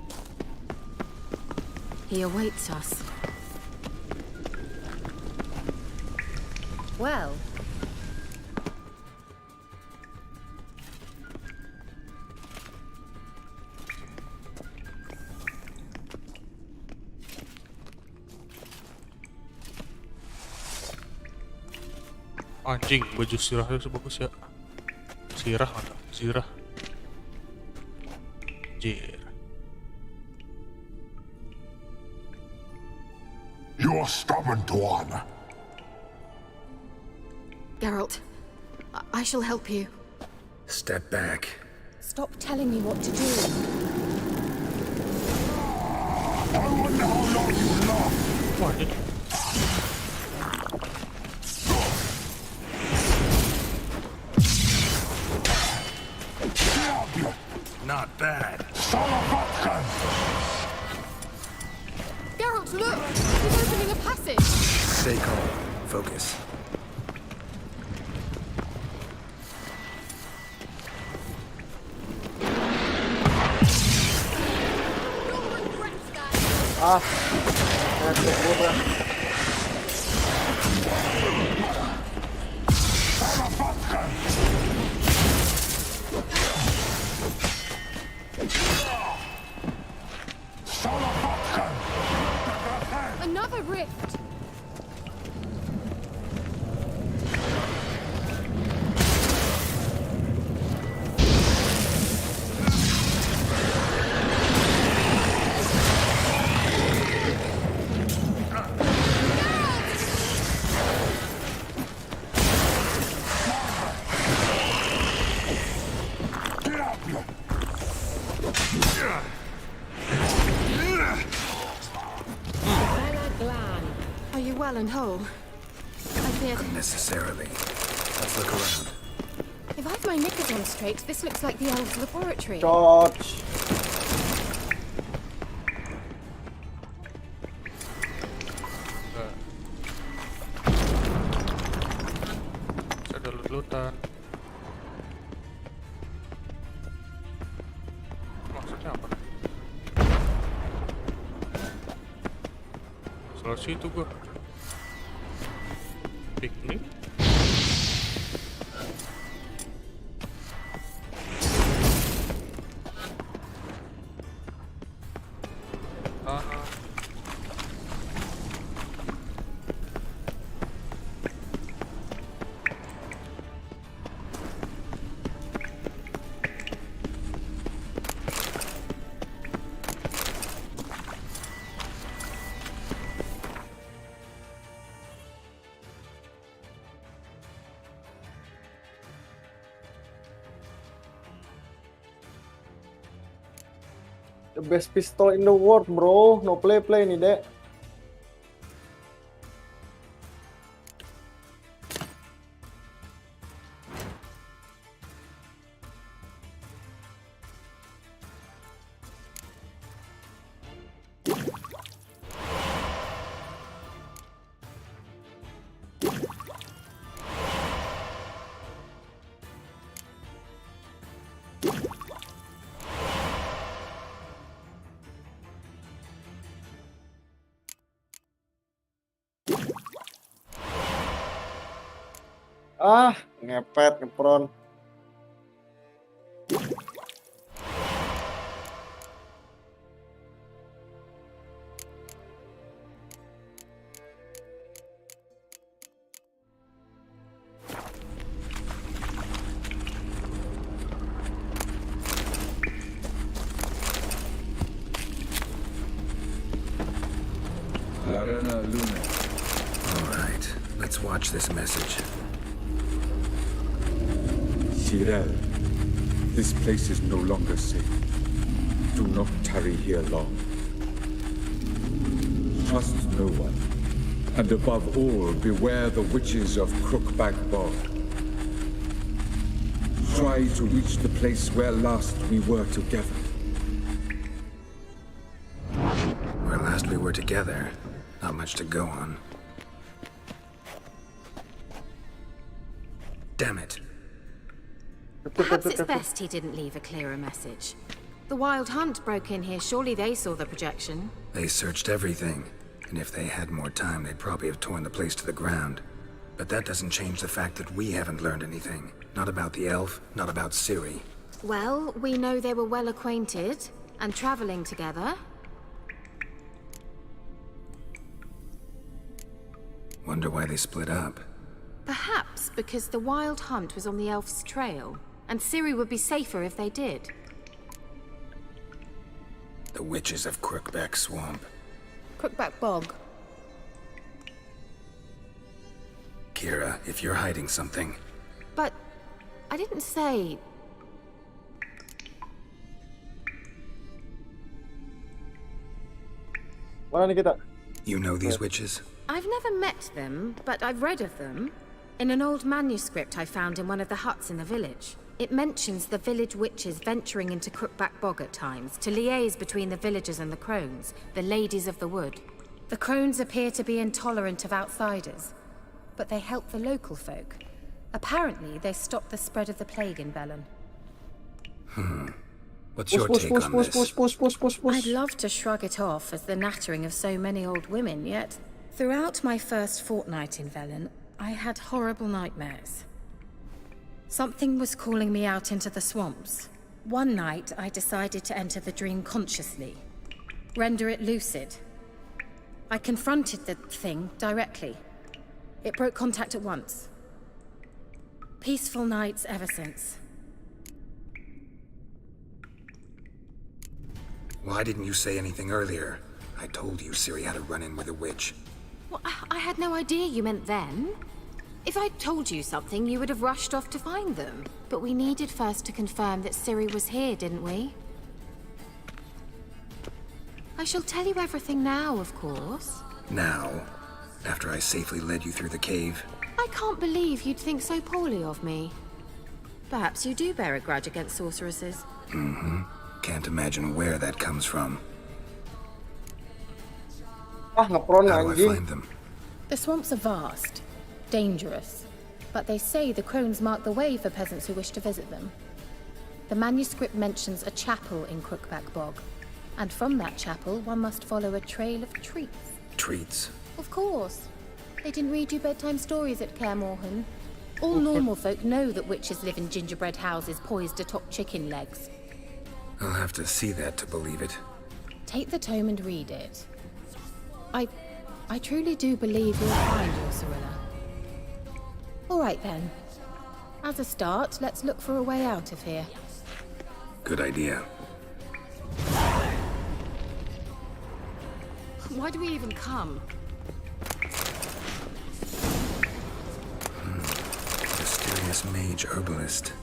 He awaits us. Well, Anjing, baju sirah itu bagus ya. Sirah atau zirah. Jir. You're stubborn, Tuan. Geralt, I shall help you. Step back. Stop telling me what to do. I wonder how long you last. What? Not bad. Geralt, look! He's opening a passage! Stay calm. Focus. Another rift! Are you well and whole? I feared... Necessarily. Let's look around. If I've my knickers on straight, this looks like the elves' laboratory. George. Ada loot-lootan. Maksudnya apa? Salah situ gua. Piknik. The best pistol in the world, bro. No play nih, Dek. Ah, ngepet, ngepron. Larena Luna. All right, let's watch this message. Cyril, this place is no longer safe. Do not tarry here long. Trust no one. And above all, beware the witches of Crookback Bog. Try to reach the place where last we were together. Where last we were together, not much to go on. Damn it. Perhaps it's best he didn't leave a clearer message. The Wild Hunt broke in here. Surely they saw the projection. They searched everything, and if they had more time, they'd probably have torn the place to the ground. But that doesn't change the fact that we haven't learned anything. Not about the elf, not about Ciri. Well, we know they were well acquainted and traveling together. Wonder why they split up. Perhaps because the Wild Hunt was on the elf's trail, and Ciri would be safer if they did. The witches of Crookback Swamp. Crookback Bog. Kira, if you're hiding something... But I didn't say... Mana nih kita? You know these witches? I've never met them, but I've read of them. In an old manuscript I found in one of the huts in the village. It mentions the village witches venturing into Crookback Bog at times to liaise between the villagers and the crones, the ladies of the wood. The crones appear to be intolerant of outsiders, but they help the local folk. Apparently, they stopped the spread of the plague in Velen. What's your take on this? I'd love to shrug it off as the nattering of so many old women, yet throughout my first fortnight in Velen, I had horrible nightmares. Something was calling me out into the swamps. One night, I decided to enter the dream consciously, render it lucid. I confronted the thing directly. It broke contact at once. Peaceful nights ever since. Why didn't you say anything earlier? I told you Ciri had a run-in with a witch. Well, I had no idea you meant then. If I'd told you something, you would have rushed off to find them. But we needed first to confirm that Ciri was here, didn't we? I shall tell you everything now, of course. Now? After I safely led you through the cave? I can't believe you'd think so poorly of me. Perhaps you do bear a grudge against sorceresses. Mm-hmm. Can't imagine where that comes from. Ah, ngepron How do I anjing. find them? The swamps are vast, dangerous, but they say the crones mark the way for peasants who wish to visit them. The manuscript mentions a chapel in Crookback Bog, and from that chapel one must follow a trail of treats. Treats? Of course. They didn't read you bedtime stories at Kaer Morhen. All normal folk know that witches live in gingerbread houses poised atop chicken legs. I'll have to see that to believe it. Take the tome and read it. I truly do believe you'll find your Cirilla. All right then. As a start, let's look for a way out of here. Good idea. Why do we even come? Mysterious mage herbalist.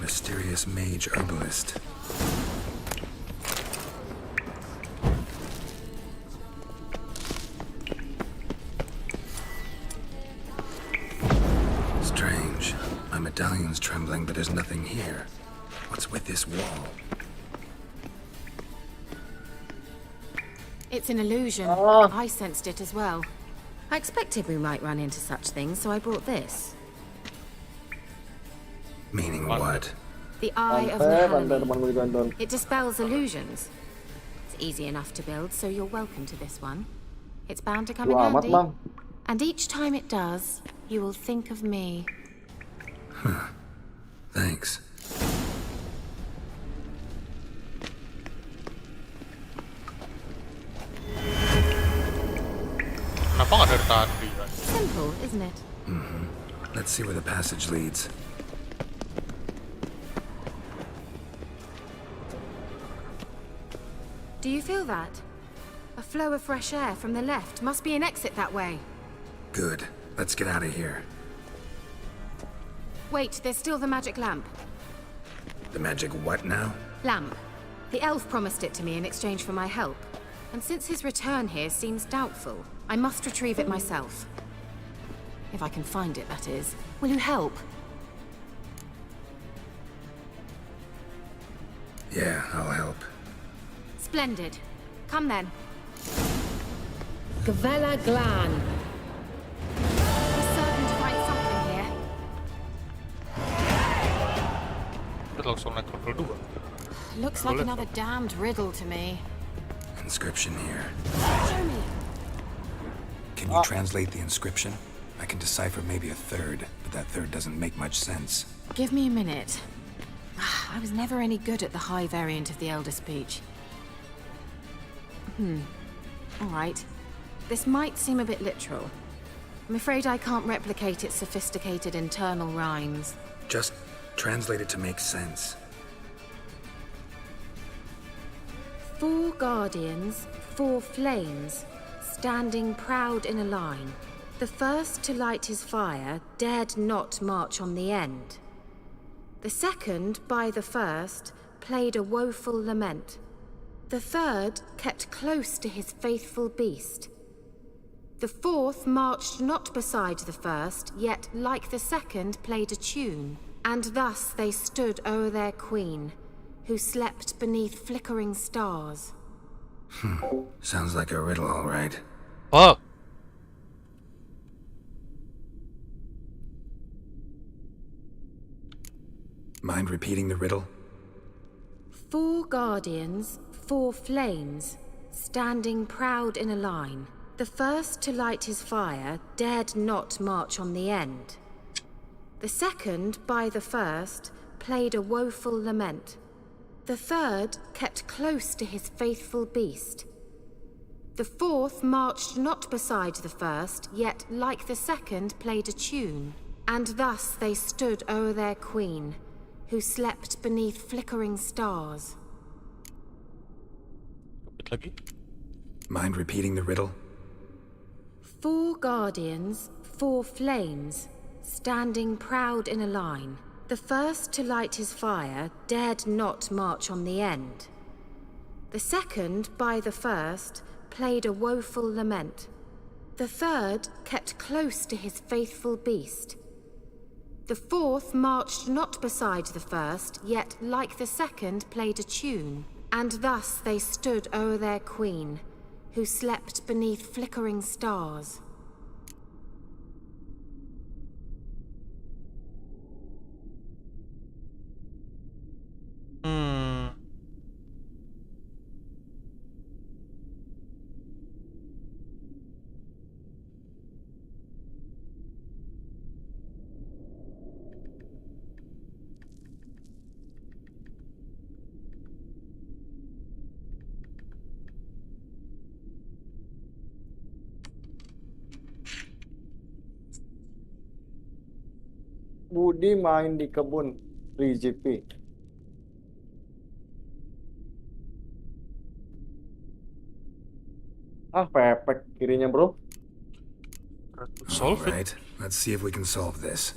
Mysterious mage herbalist. Strange. My medallion's trembling, but there's nothing here. What's with this wall? It's an illusion. I sensed it as well. I expected we might run into such things, so I brought this. Meaning what? The Eye of Nihility. It dispels illusions. It's easy enough to build, so you're welcome to this one. It's bound to come in handy. And each time it does, you will think of me. Thanks. Kenapa nggak dari tadi? Simple, isn't it? Let's see where the passage leads. Do you feel that? A flow of fresh air from the left. Must be an exit that way. Good. Let's get out of here. Wait, there's still the magic lamp. The magic what now? Lamp. The elf promised it to me in exchange for my help. And since his return here seems doubtful, I must retrieve it myself. If I can find it, that is. Will you help? Yeah, I'll help. Splendid. Come then. Gavella Glan. We're certain to find something here. Kita langsung naik level 2. Looks like another damned riddle to me. Inscription here. Show me. Can you translate the inscription? I can decipher maybe a third, but that third doesn't make much sense. Give me a minute. I was never any good at the high variant of the Elder speech. All right. This might seem a bit literal. I'm afraid I can't replicate its sophisticated internal rhymes. Just translate it to make sense. 4 guardians, 4 flames, standing proud in a line. The first to light his fire dared not march on the end. The second, by the first, played a woeful lament. The third kept close to his faithful beast. The fourth marched not beside the first, yet like the second played a tune. And thus they stood o'er their queen, who slept beneath flickering stars. Sounds like a riddle, all right. Oh. Mind repeating the riddle? 4 guardians, 4 flames, standing proud in a line. The first to light his fire dared not march on the end. The second, by the first, played a woeful lament. The third kept close to his faithful beast. The fourth marched not beside the first, yet like the second played a tune. And thus they stood o'er their queen, who slept beneath flickering stars. Mind repeating the riddle? 4 guardians, 4 flames, standing proud in a line. The first to light his fire dared not march on the end. The second, by the first, played a woeful lament. The third kept close to his faithful beast. The fourth marched not beside the first, yet like the second played a tune. And thus they stood o'er their queen, who slept beneath flickering stars. Budi main di kebun, 3GP. Pepek kirinya, bro. All right, let's see if we can solve this.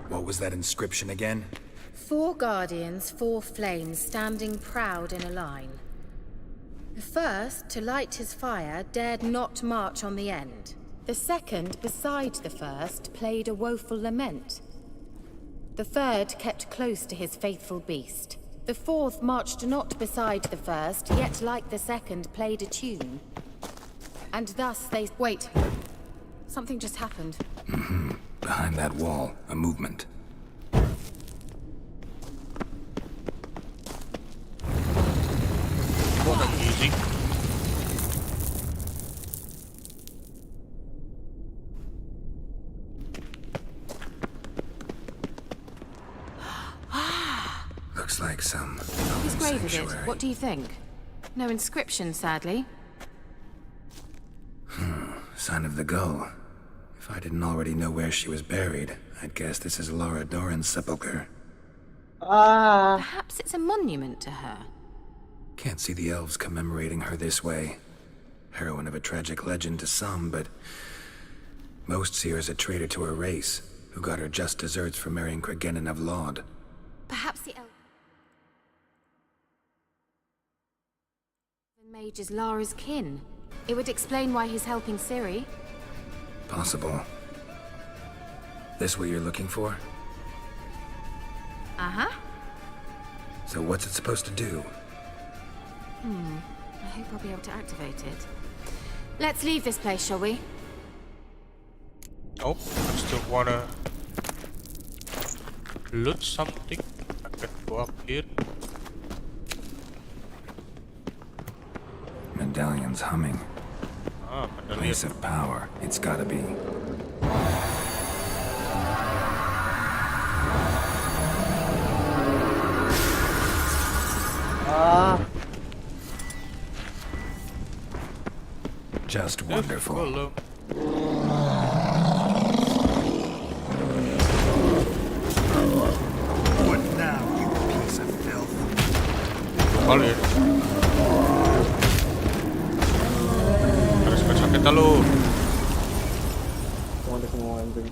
What was that inscription again? 4 guardians, 4 flames, standing proud in a line. The first, to light his fire, dared not march on the end. The second, beside the first, played a woeful lament. The third kept close to his faithful beast. The fourth marched not beside the first, yet like the second played a tune. And thus they... Wait. Something just happened. Behind that wall, a movement. What easy. Looks like some Whose grave is it? sanctuary. What do you think? No inscription, sadly. Sign of the gull. If I didn't already know where she was buried, I'd guess this is Laura Doran's sepulcher. Perhaps it's a monument to her. Can't see the elves commemorating her this way. Heroine of a tragic legend to some, but most see her as a traitor to her race, who got her just deserts for marrying Cregennan of Laud. Perhaps the mage is Lara's kin. It would explain why he's helping Ciri. Possible. This what you're looking for? Uh-huh. So what's it supposed to do? I hope I'll be able to activate it. Let's leave this place, shall we? Oh, I still wanna loot something. I can go up here. Medallion's humming. Ah, medallion. Place of power. It's gotta be. Just wonderful. Hello. What now, you piece of filth? Balik. Harus sakit lu. Ada semua anjing.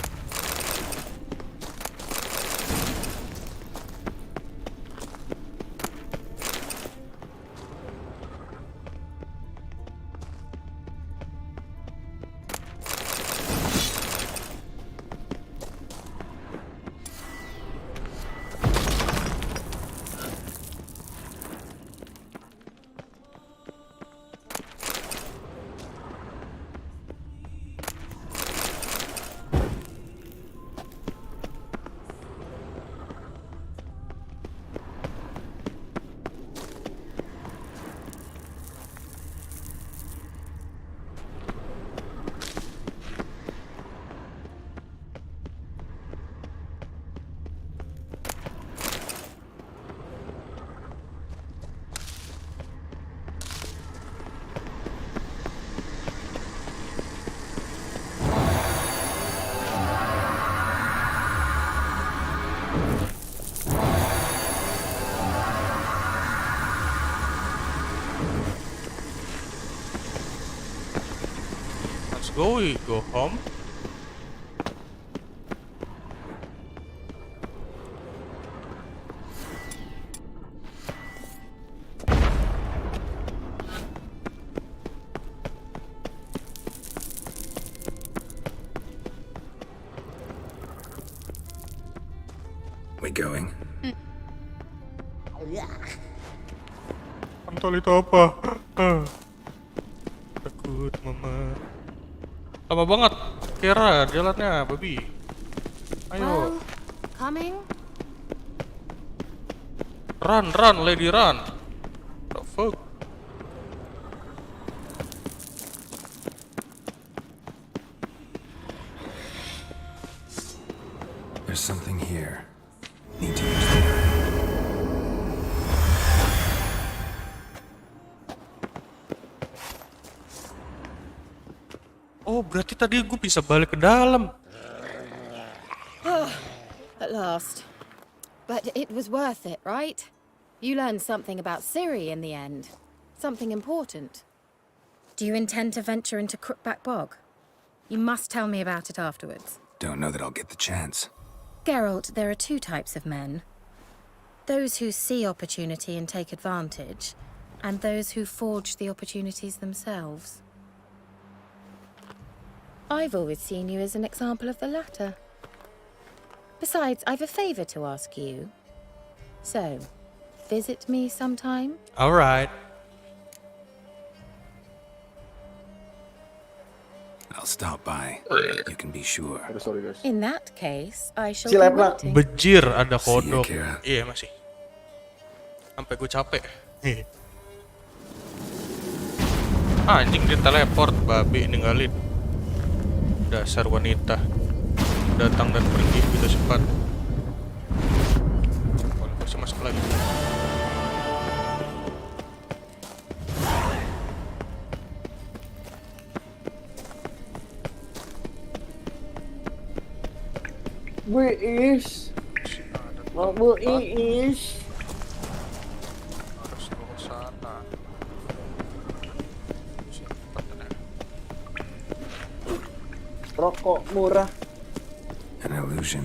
We go home. We going? Kontol itu apa? Takut mama. Lama banget kira jalannya, babi. Ayo. Well, coming. Run, run, lady, run. The fuck? There's something here. Need to use the Oh, berarti tadi gue bisa balik ke dalam. At last. But it was worth it, right? You learned something about Ciri in the end. Something important. Do you intend to venture into Crookback Bog? You must tell me about it afterwards. Don't know that I'll get the chance. Geralt, there are two types of men. Those who see opportunity and take advantage, and those who forge the opportunities themselves. I've always seen you as an example of the latter. Besides, I've a favor to ask you. So, visit me sometime? Alright. stop by. You can be sure. Sorry guys. In that case, I shall Si be Lepra. waiting. Bejir ada See ya, kodok. Kira. Iya masih. Sampai gue capek. Anjing dia teleport, babi ninggalin. Dasar wanita. Datang dan pergi begitu cepat. Boleh masih masuk lagi. Buis. Mau buis. Harus ke sana. Rokok murah. An illusion.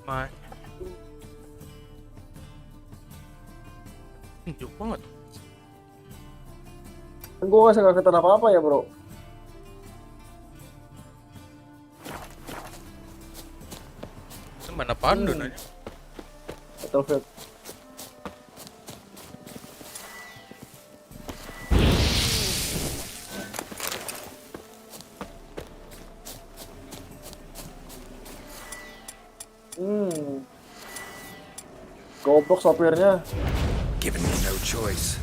Mai. Jauh banget. Gue nggak kelihatan apa-apa ya bro. Itu mana pandu nanya? Battlefield. Goblok sopirnya. Given me no choice.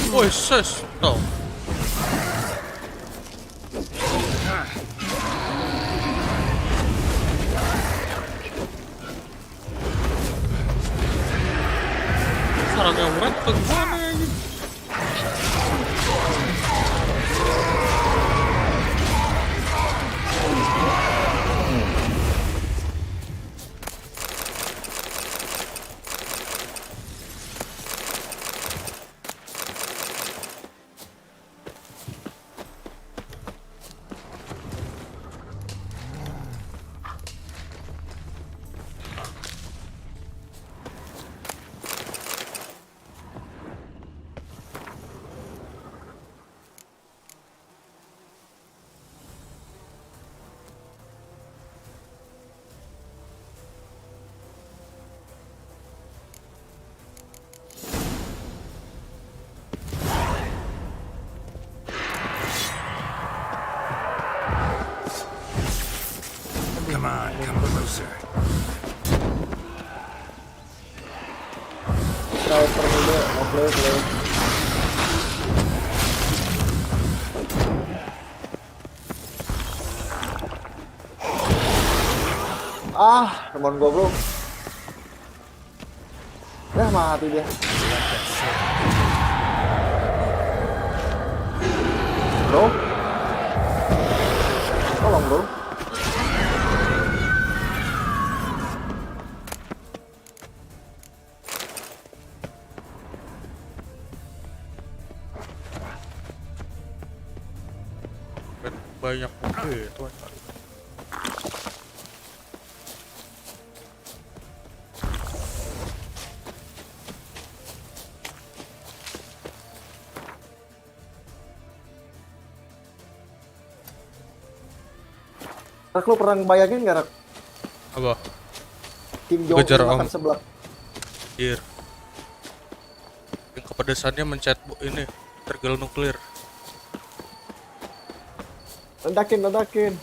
Woi, ses, no. Sarangnya urat ke mana ini? Come on, come closer. Sniper dulu, play. Ah, teman gua bro. Mati dia. Bro. Tolong bro. Banyak tuan. Rak, lu pernah bayangin nggak, Rak? Apa? Kim Jong Kejar Un makan om. sebelah. Iya. Yang kepedesannya mencet ini tergal nuklir. Ledakin.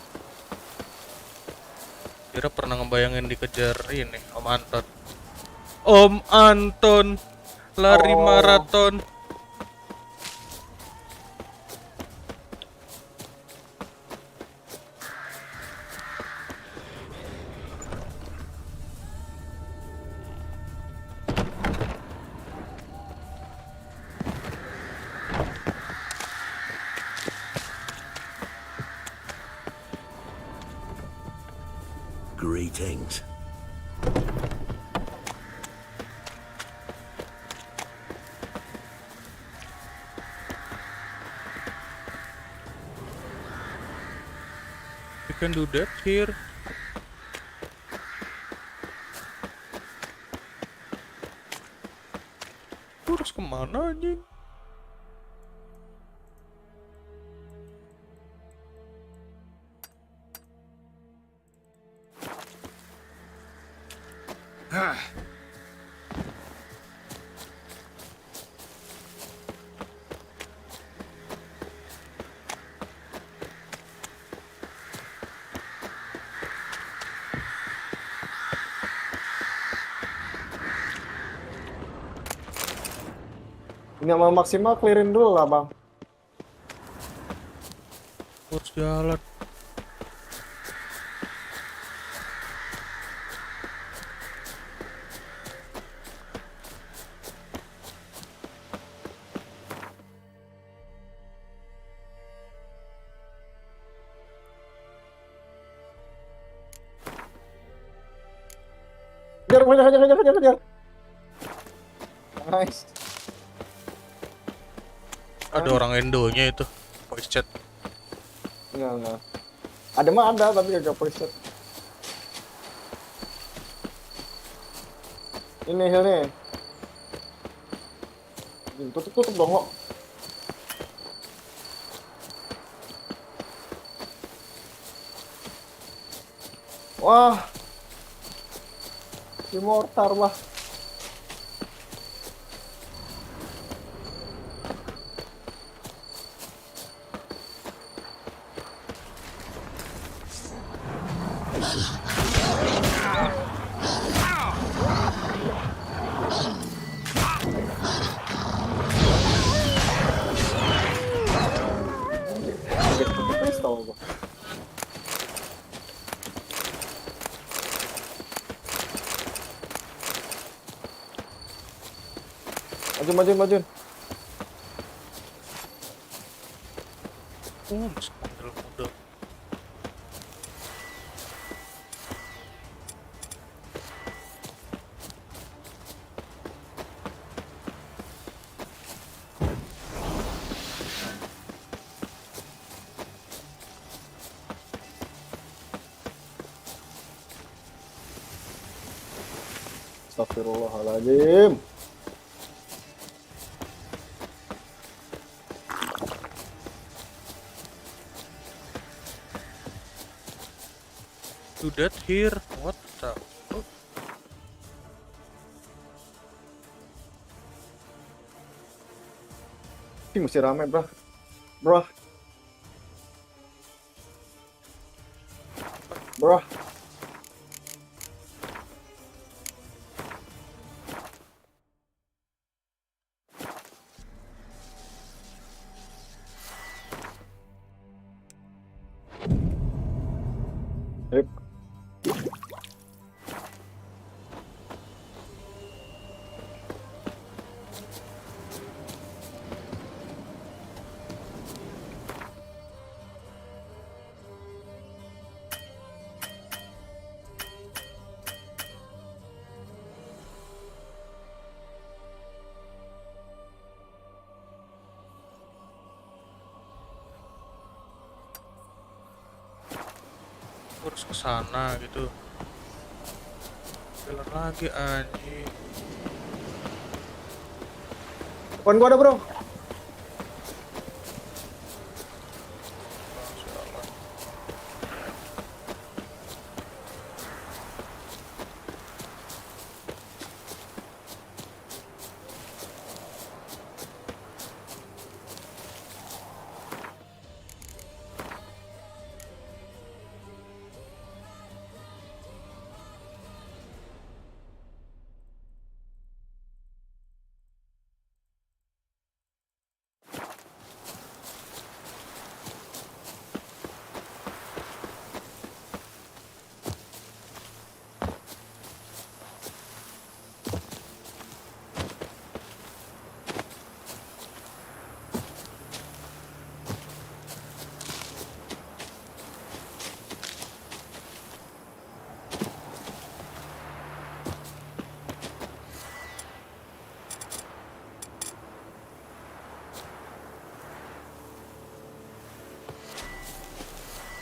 Kira pernah ngebayangin dikejar ini Om Anton. Om Anton lari maraton. Greetings. You can do that here. Terus kemana anjing? Ini sama maksimal clearin dulu lah, Bang. Harus jalan. Kejar. Nice. Ada orang Endonya itu. Voice chat. Enggak. Ada mah ada, tapi gak voice chat. Ini heal nih. Tutup dong lo. Wah. Immortal lah. Maju. Spandel muda. Astagfirullahaladzim. Do that here. What the? Oh. Ini mesti rame, bro. harus ke sana gitu. Jalan lagi anjing. Depan gua ada, bro.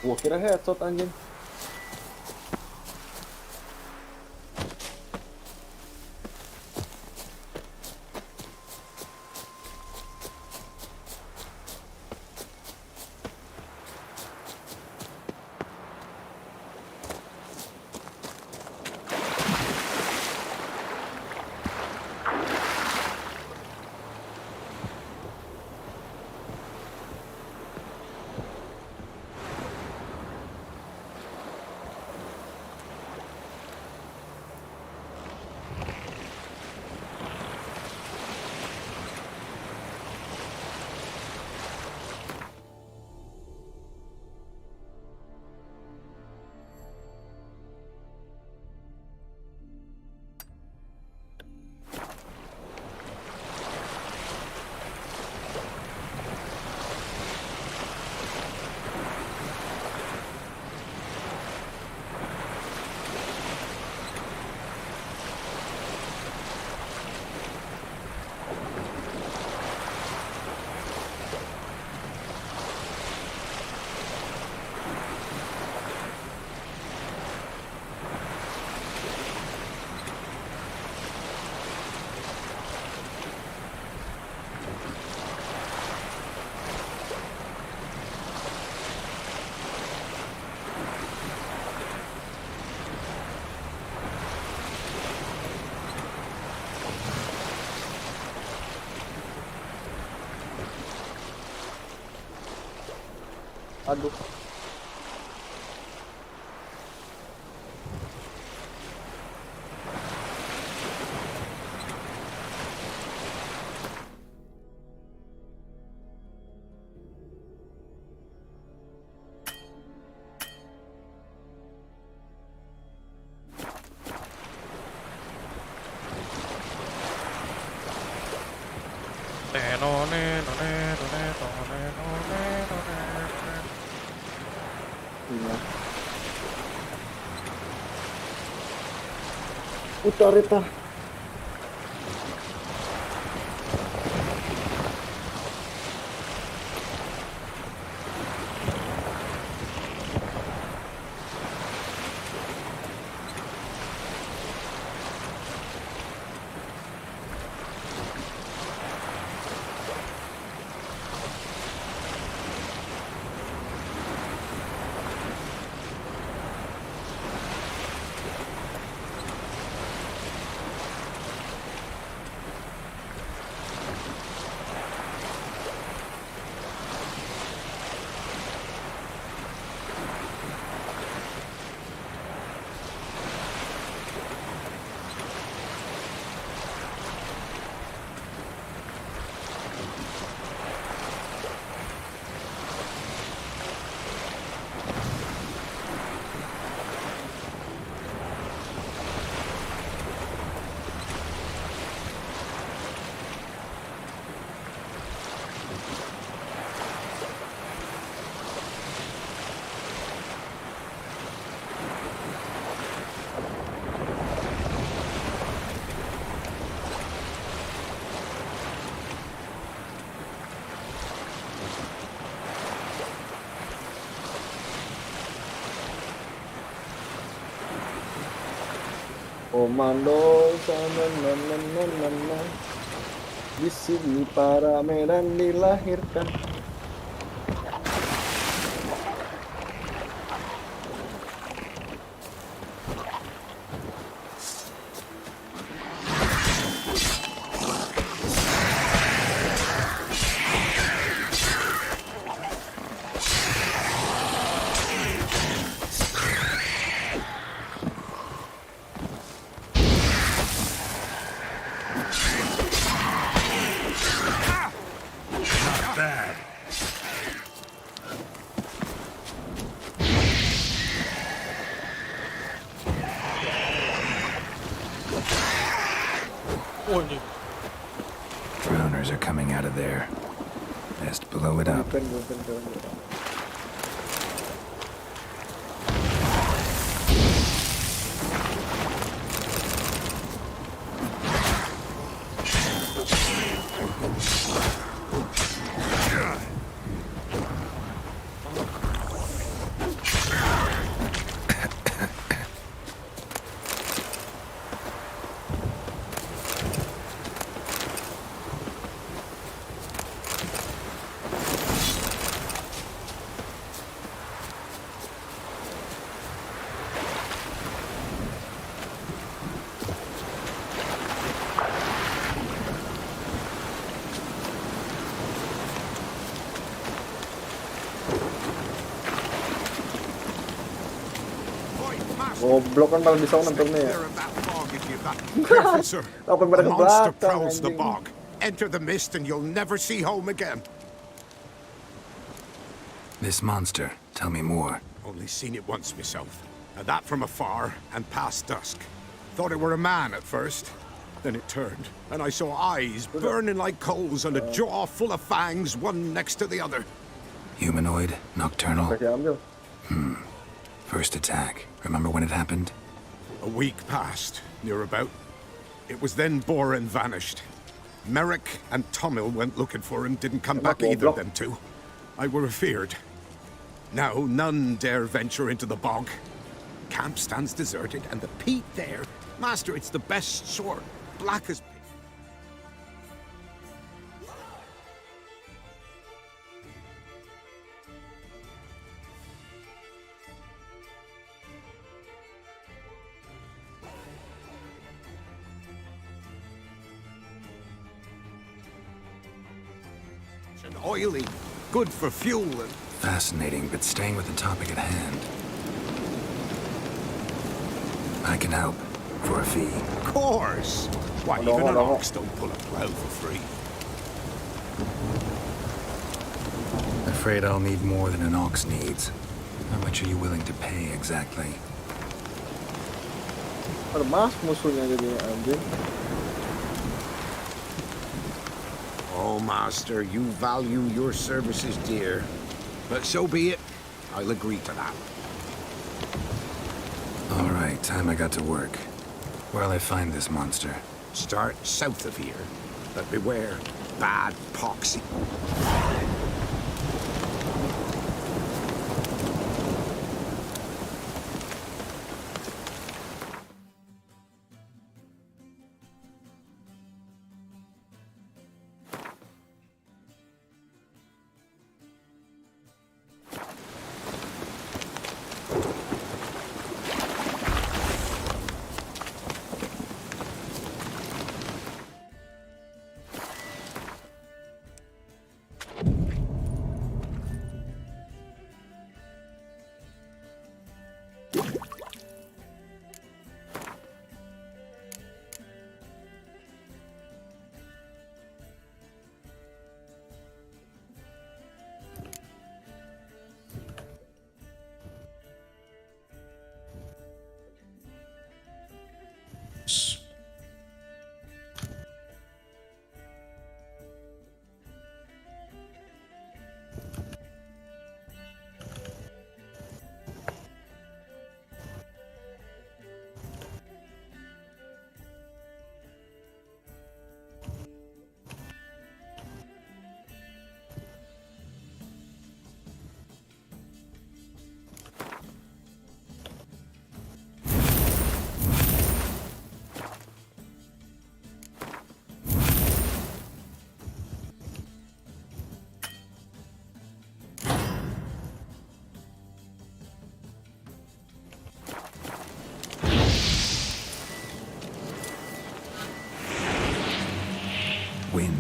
Gua kira headshot anjing. Aduh. Utarita. Komando sana na na na na na. Di sini para Medan dilahirkan. Oh, anjing. Drowners are coming out of there. Best blow it up. Bukan. Goblok kan malah bisa nontonnya ya. Careful, sir. Apa A mereka monster belakang prowls the anjing. bog. Enter the mist and you'll never see home again. This monster, tell me more. Only seen it once myself. And that from afar and past dusk. Thought it were a man at first. Then it turned, and I saw eyes burning like coals and a jaw full of fangs, one next to the other. Humanoid, nocturnal. Pakai ambil. First attack. Remember when it happened? A week passed, near about. It was then Boren vanished. Merrick and Tomil went looking for him, didn't come back either of them two. I were afeared. Now none dare venture into the bog. Camp stands deserted, and the peat there, Master, it's the best sort, black as... and oily, good for fuel and... Fascinating, but staying with the topic at hand. I can help. For a fee. Of course! Why, even an ox don't pull a plow for free. Afraid I'll need more than an ox needs. How much are you willing to pay exactly? Ada mas musuhnya jadi anjing. Oh, Master, you value your services dear. But so be it. I'll agree to that. All right, time I got to work. Where'll I find this monster? Start south of here. But beware, bad poxy.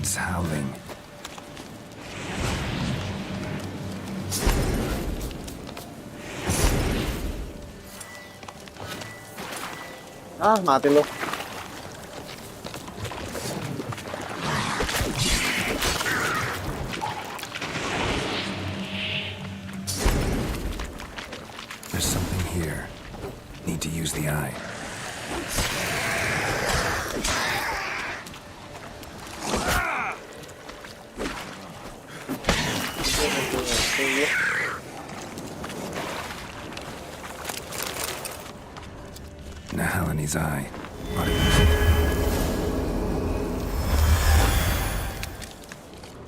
wind's howling. Ah, mati lo. There's something here. Need to use the eye. Nahalani's eye. Ought to use it.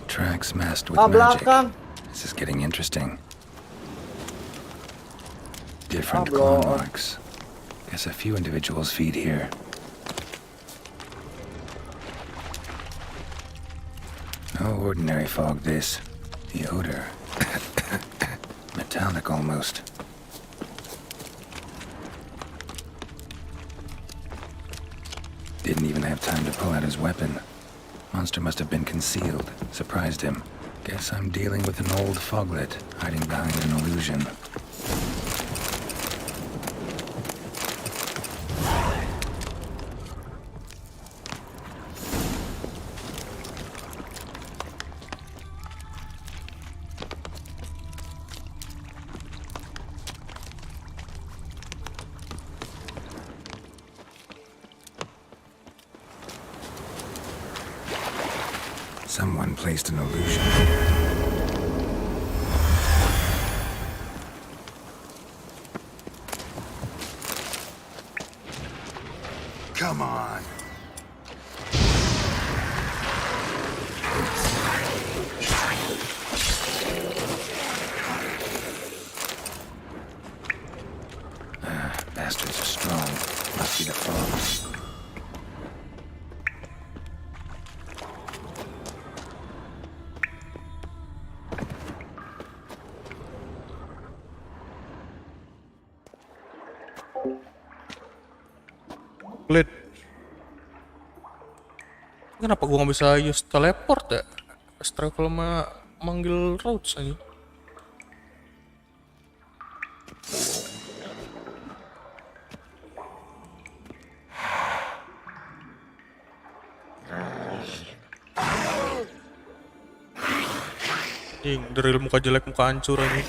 Tracks masked with magic. Belakang. This is getting interesting. Different bro. claw marks. Guess a few individuals feed here. No ordinary fog, this. The odor. Metallic almost. Didn't even have time to pull out his weapon. Monster must have been concealed. Surprised him. Guess I'm dealing with an old foglet, hiding behind an illusion. Someone placed an illusion. Come on. Bastards are strong. Must be the frogs. Blade. Kenapa gua nggak bisa use teleport ya? Pas travel manggil Rhodes aja. Dari muka jelek muka hancur aja.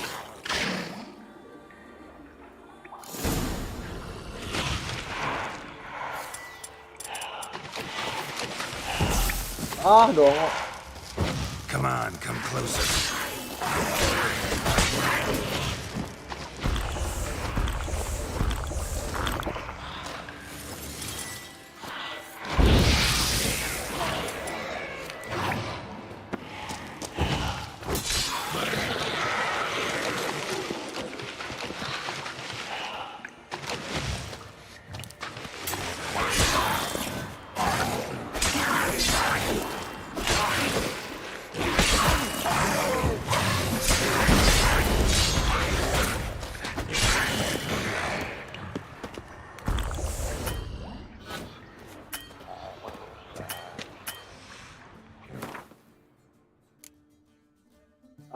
Ah, dong. Come on, come closer.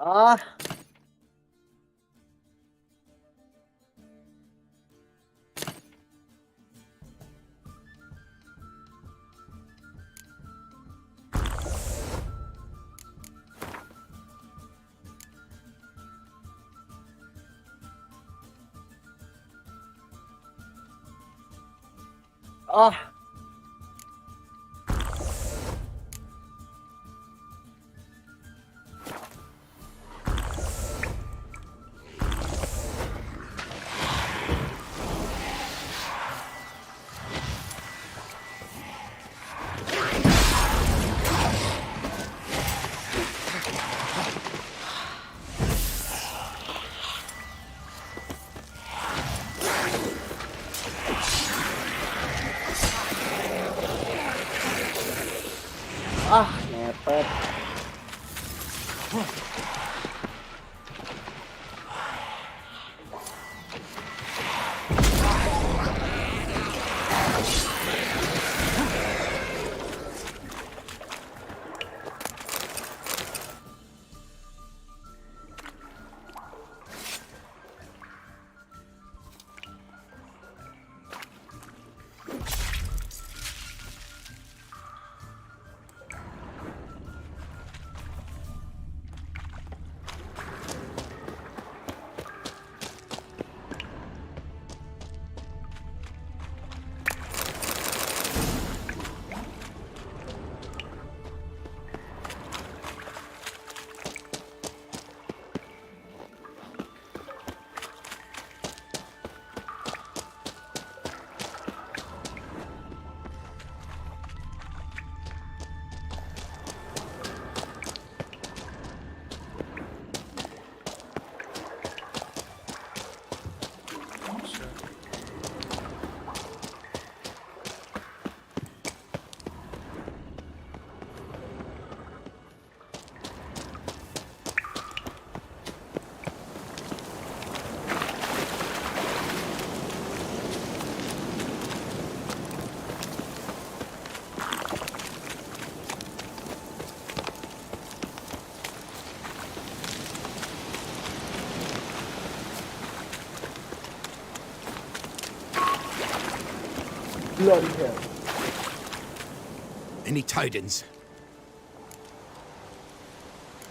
Ah. Ah. Ah, ngepet. Bloody hell. Any tidings?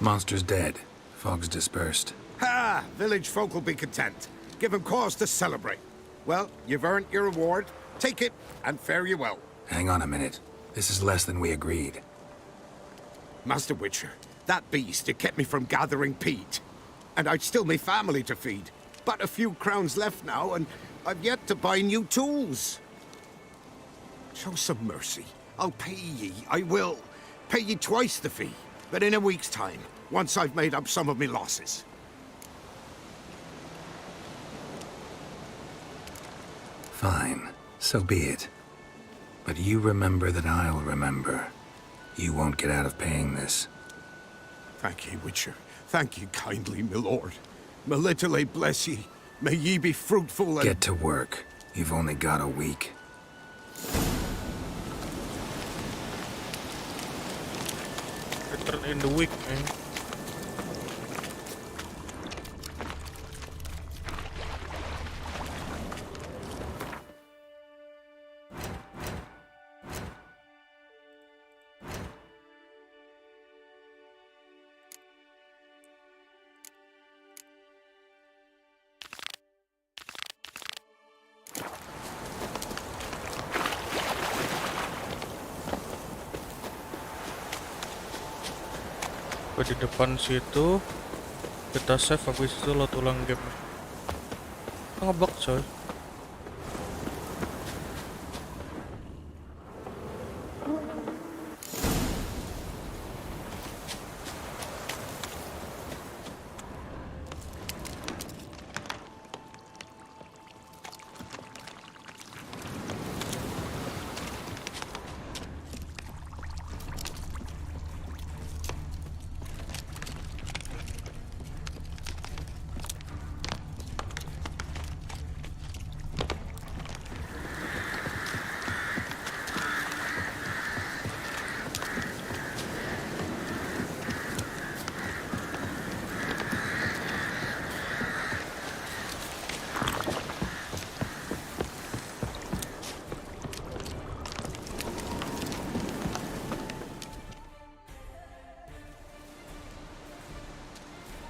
Monster's dead. Fog's dispersed. Ha! Village folk will be content. Give 'em cause to celebrate. Well, you've earned your reward. Take it, and fare you well. Hang on a minute. This is less than we agreed. Master Witcher, that beast, it kept me from gathering peat. And I'd still me family to feed. But a few crowns left now, and I've yet to buy new tools. Show some mercy. I'll pay ye, I will. Pay ye twice the fee, but in a week's time, once I've made up some of me losses. Fine. So be it. But you remember that I'll remember. You won't get out of paying this. Thank ye, Witcher. Thank ye kindly, my lord. Melitele bless ye. May ye be fruitful and— Get to work. You've only got a week. Return in the week, man. Di depan situ kita save, habis itu load ulang game. Ngebug coy.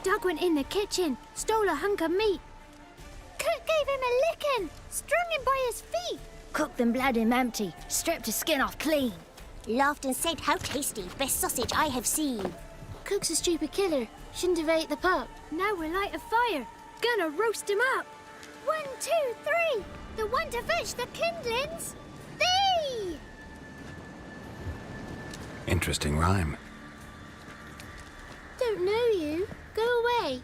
Doug went in the kitchen, stole a hunk of meat. Cook gave him a licking, strung him by his feet. Cooked and bled him empty, stripped his skin off clean. Laughed and said, "How tasty, best sausage I have seen." Cook's a stupid killer, shouldn't have ate the pup. Now we'll light a fire, gonna roast him up. 1, 2, 3, the one to fetch the kindlings. Thee! Interesting rhyme. Don't know you. Go away.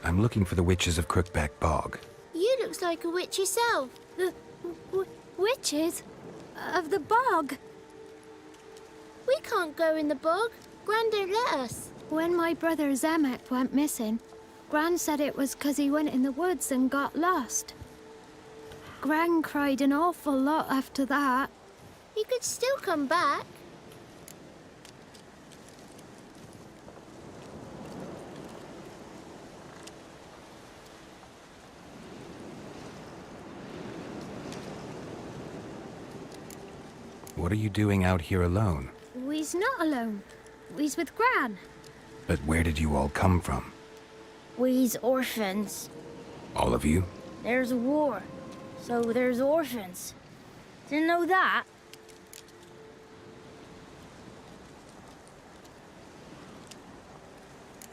I'm looking for the witches of Crookback Bog. You looks like a witch yourself. The witches of the bog. We can't go in the bog. Gran don't let us. When my brother Zemet went missing, Gran said it was 'cause he went in the woods and got lost. Gran cried an awful lot after that. He could still come back. What are you doing out here alone? We's not alone. We's with Gran. But where did you all come from? We's orphans. All of you? There's a war, so there's orphans. Didn't know that.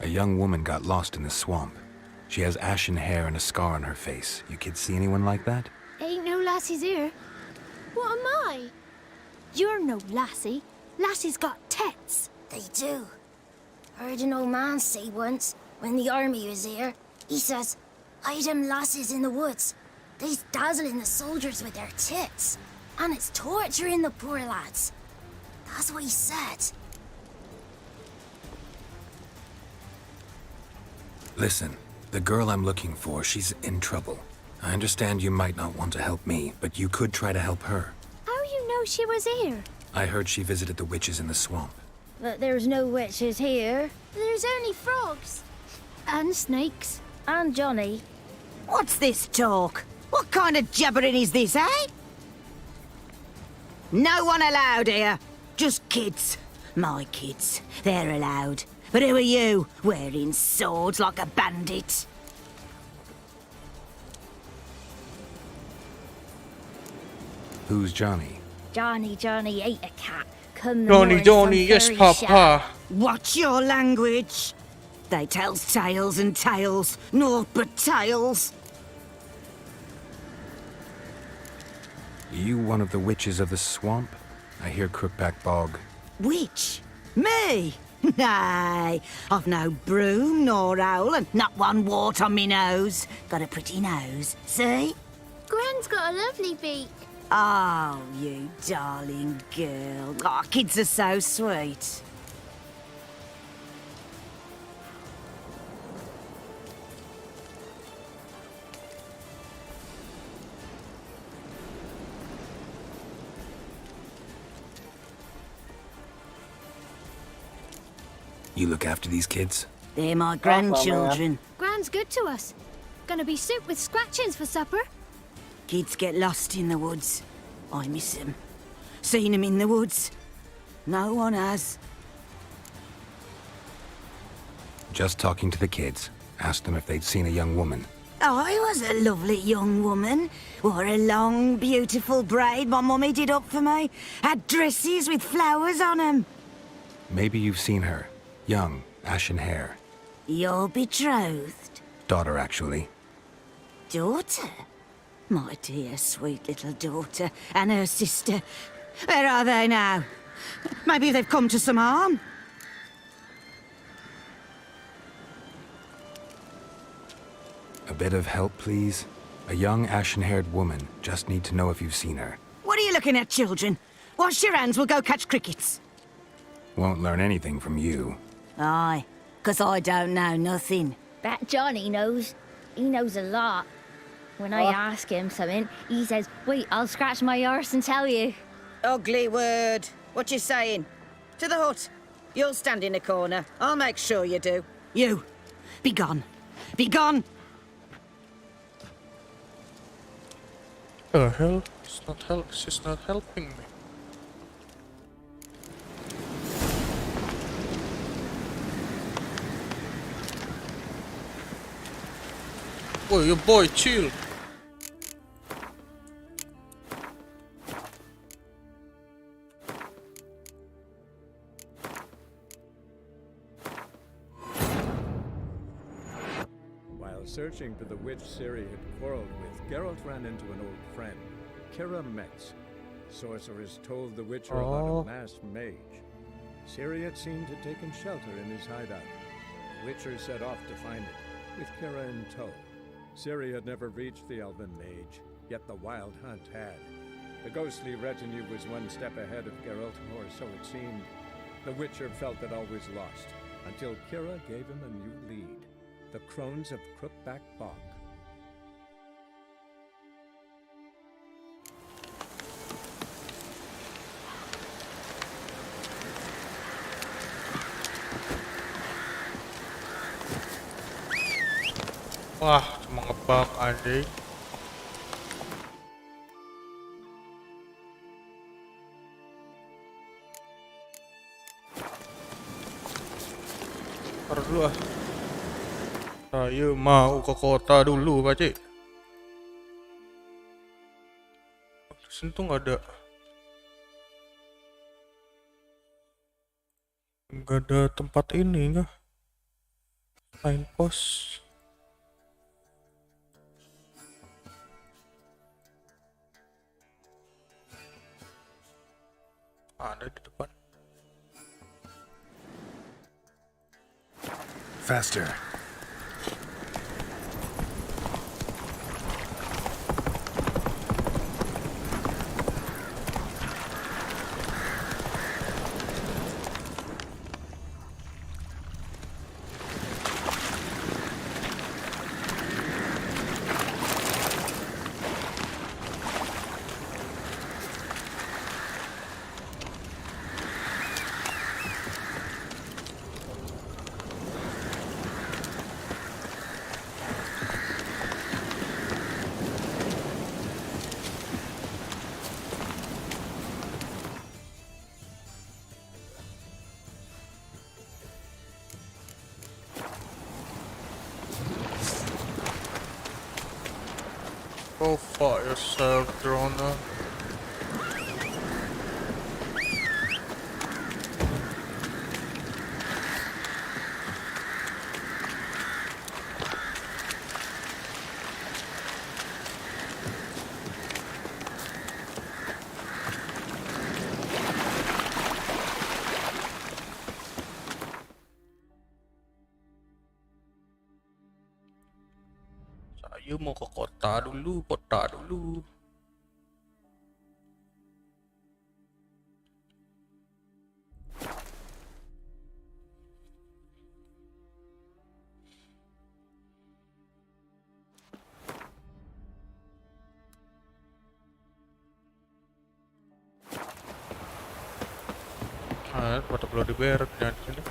A young woman got lost in the swamp. She has ashen hair and a scar on her face. You kids see anyone like that? Ain't no lassies here. What am I? You're no lassie. Lassies got tits. They do. Heard an old man say once, when the army was here, he says, "Hide them lasses in the woods. They's dazzling the soldiers with their tits. And it's torturing the poor lads." That's what he said. Listen, the girl I'm looking for, she's in trouble. I understand you might not want to help me, but you could try to help her. How you know she was here? I heard she visited the witches in the swamp. But there's no witches here. There's only frogs. And snakes. And Johnny. What's this talk? What kind of jabbering is this, eh? No one allowed here. Just kids. My kids. They're allowed. But who are you, wearing swords like a bandit? Who's Johnny? Johnny ate a cat. Come Johnny, yes, Papa. Watch your language. They tells tales and tales, naught but tales. You one of the witches of the swamp? I hear Crookback Bog. Witch? Me? Nay, I've no broom nor owl and not one wart on me nose. Got a pretty nose, see? Gran's got a lovely beak. Oh, you darling girl. Oh, kids are so sweet. You look after these kids? They're my grandchildren. Gran's good to us. Gonna be soup with scratchings for supper. Kids get lost in the woods. I miss them. Seen them in the woods. No one has. Just talking to the kids. Asked them if they'd seen a young woman. I was a lovely young woman. Wore a long, beautiful braid my mummy did up for me. Had dresses with flowers on them. Maybe you've seen her. Young, ashen hair. You're betrothed? Daughter, actually. Daughter? My dear, sweet little daughter. And her sister. Where are they now? Maybe they've come to some harm? A bit of help, please? A young, ashen-haired woman. Just need to know if you've seen her. What are you looking at, children? Wash your hands, we'll go catch crickets. Won't learn anything from you. Aye, 'cause I don't know nothing. Bet Johnny knows. He knows a lot. When I ask him something, he says, wait, I'll scratch my arse and tell you. Ugly word. What you saying? To the hut. You'll stand in a corner. I'll make sure you do. You, be gone. Be gone! The hell? She's not helping me. Oh, your boy, chill. While searching for the witch Ciri had quarreled with, Geralt ran into an old friend, Kira Metz. The sorceress told the Witcher about a masked mage. Ciri had seemed to have taken shelter in his hideout. The Witcher set off to find it, with Kira in tow. Ciri had never reached the elven mage, yet the wild hunt had. The ghostly retinue was one step ahead of Geralt, or so it seemed. The Witcher felt that all was lost, until Kira gave him a new lead. The Crones of Crookback Bog. Wah, cuma ngebug anjing. Taruh dulu ah. Saya mau ke kota dulu, Pakcik. Di sini tuh nggak ada tempat ini nggak? Sign post. Ada di depan. Faster. Go fuck yourself, Drona. Saya mau ke kota dulu, kota dulu. Ah, pada perlu dibayar jangan di sini.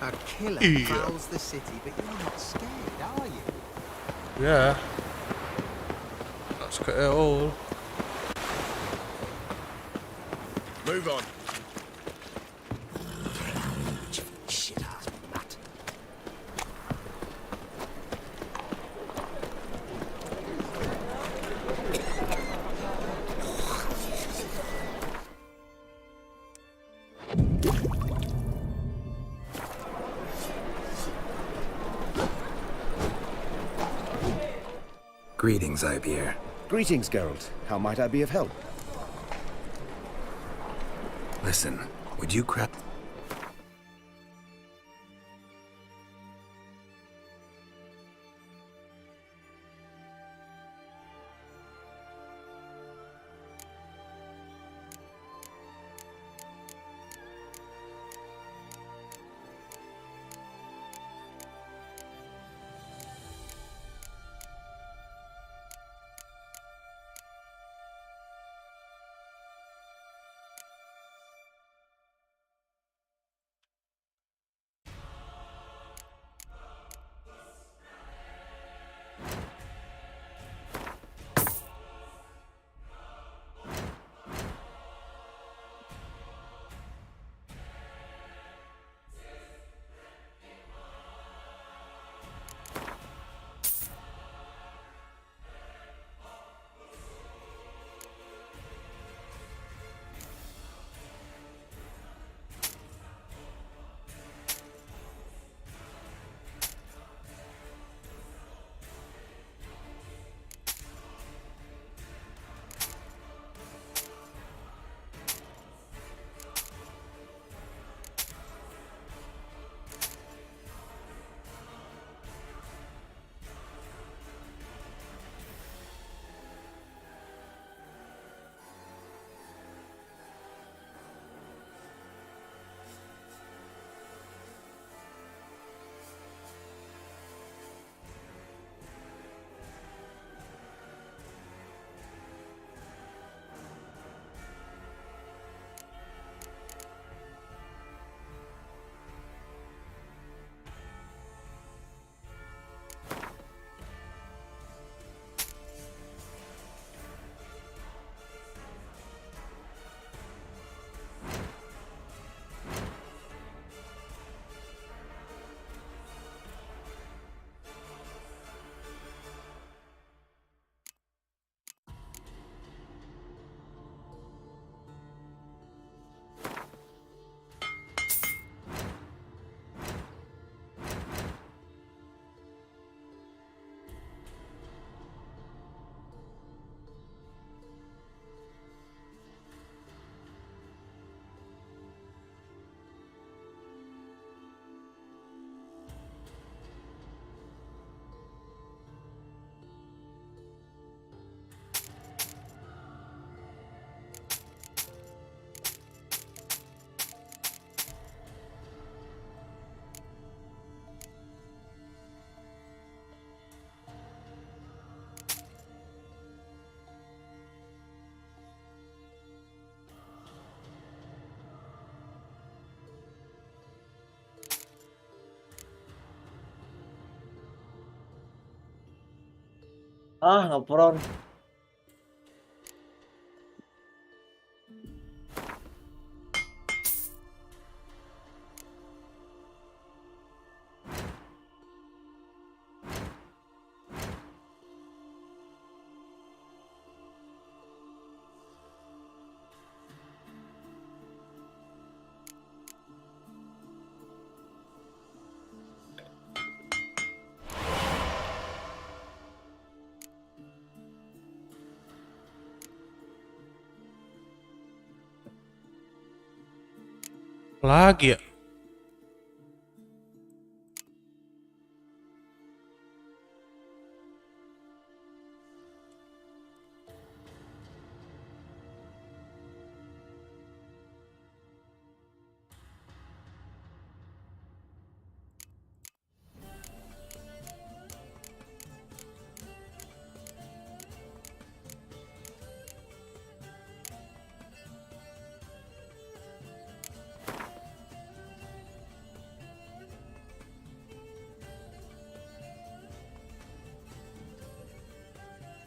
A killer prowls the city, but you're not scared, are you? Yeah. Not scared at all. Move on. Shit ass nut. Greetings, Ibeer. Greetings, Geralt. How might I be of help? Listen, would you crap... Ah, ngapron. Lagi ya?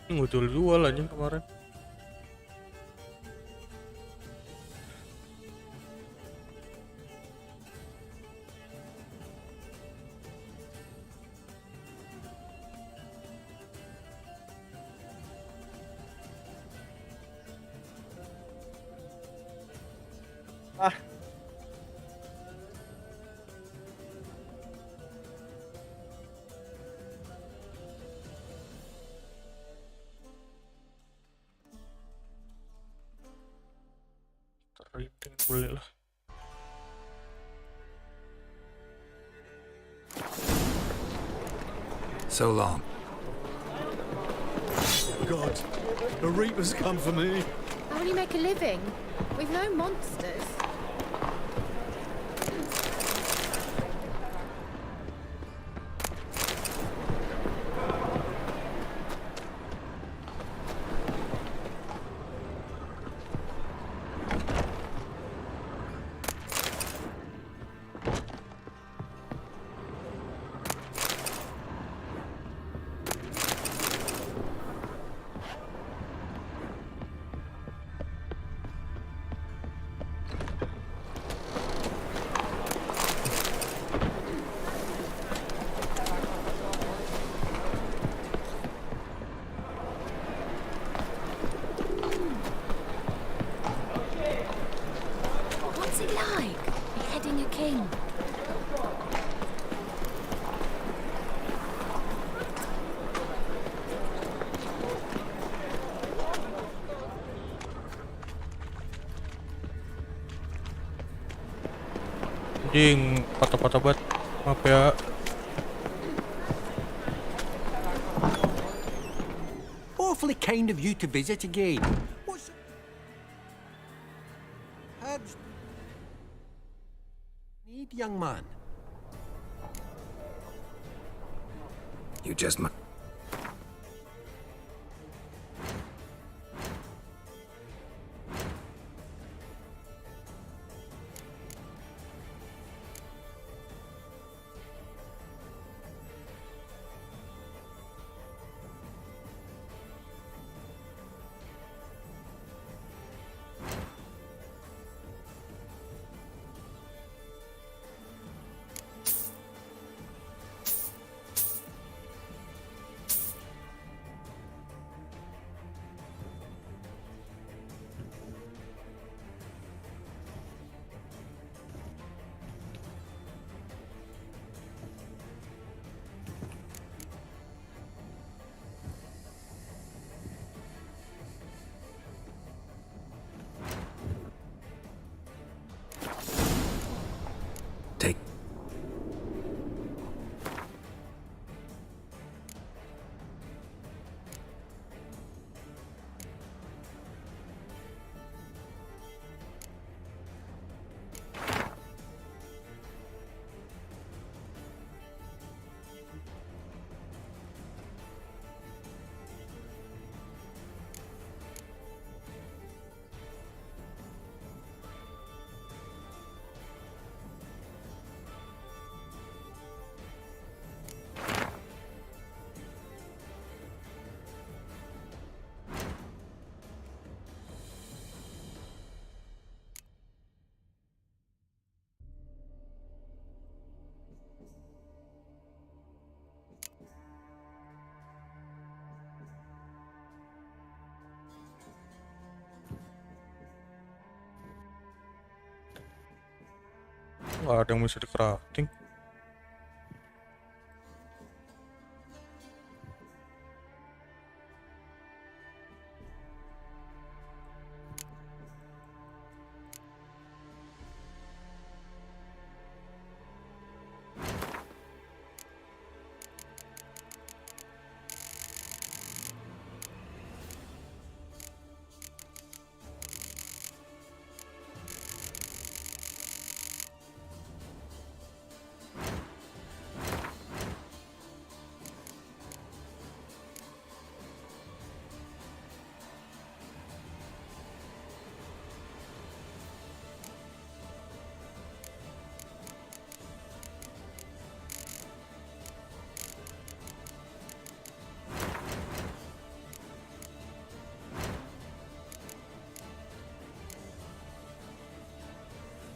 Muncul jual aja kemarin. Ah. Rating boleh lah. So long. God, the Reapers come for me. How will you make a living? We've no monsters. What's it like, beheading a king? Anjing, patah-patah banget. Maaf ya. Awfully kind of you to visit again. What's... Herbs... Need, young man? You just mu- nggak ada yang bisa di crafting.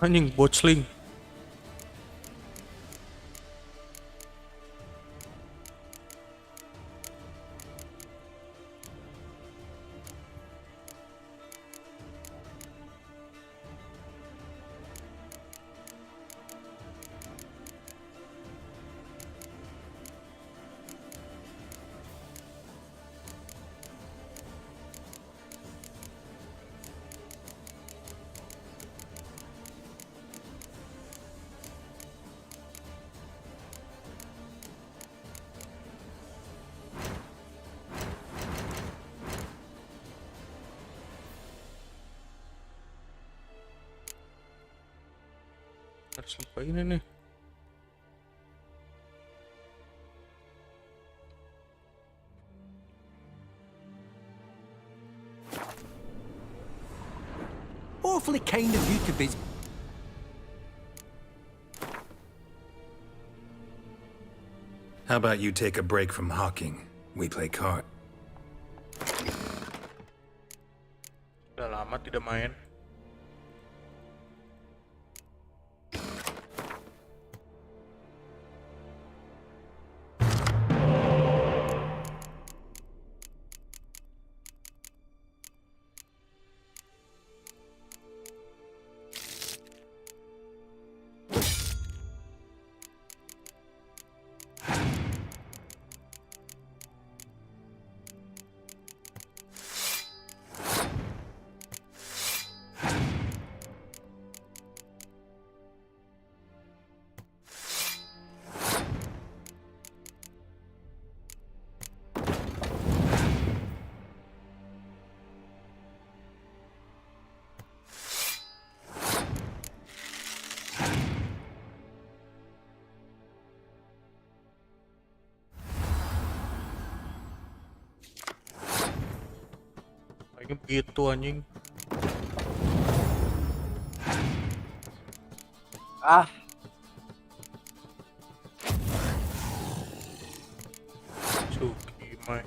Anjing, bocling. Harus lupa ini nih. Awfully kind of you to visit. How about you take a break from hawking? We play card. Udah lama tidak main. Kayaknya begitu anjing. Ah. Cuki main.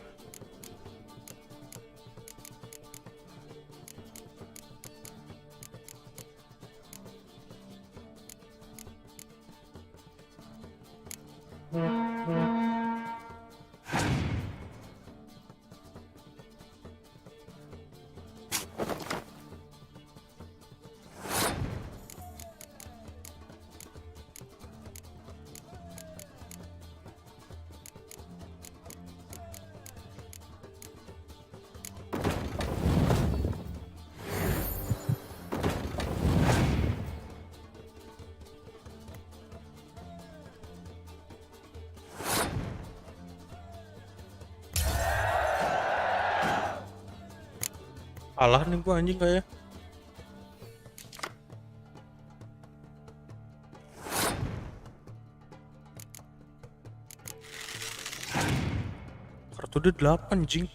Kalah nih gua anjing kayak. Kartu dia 8 anjing.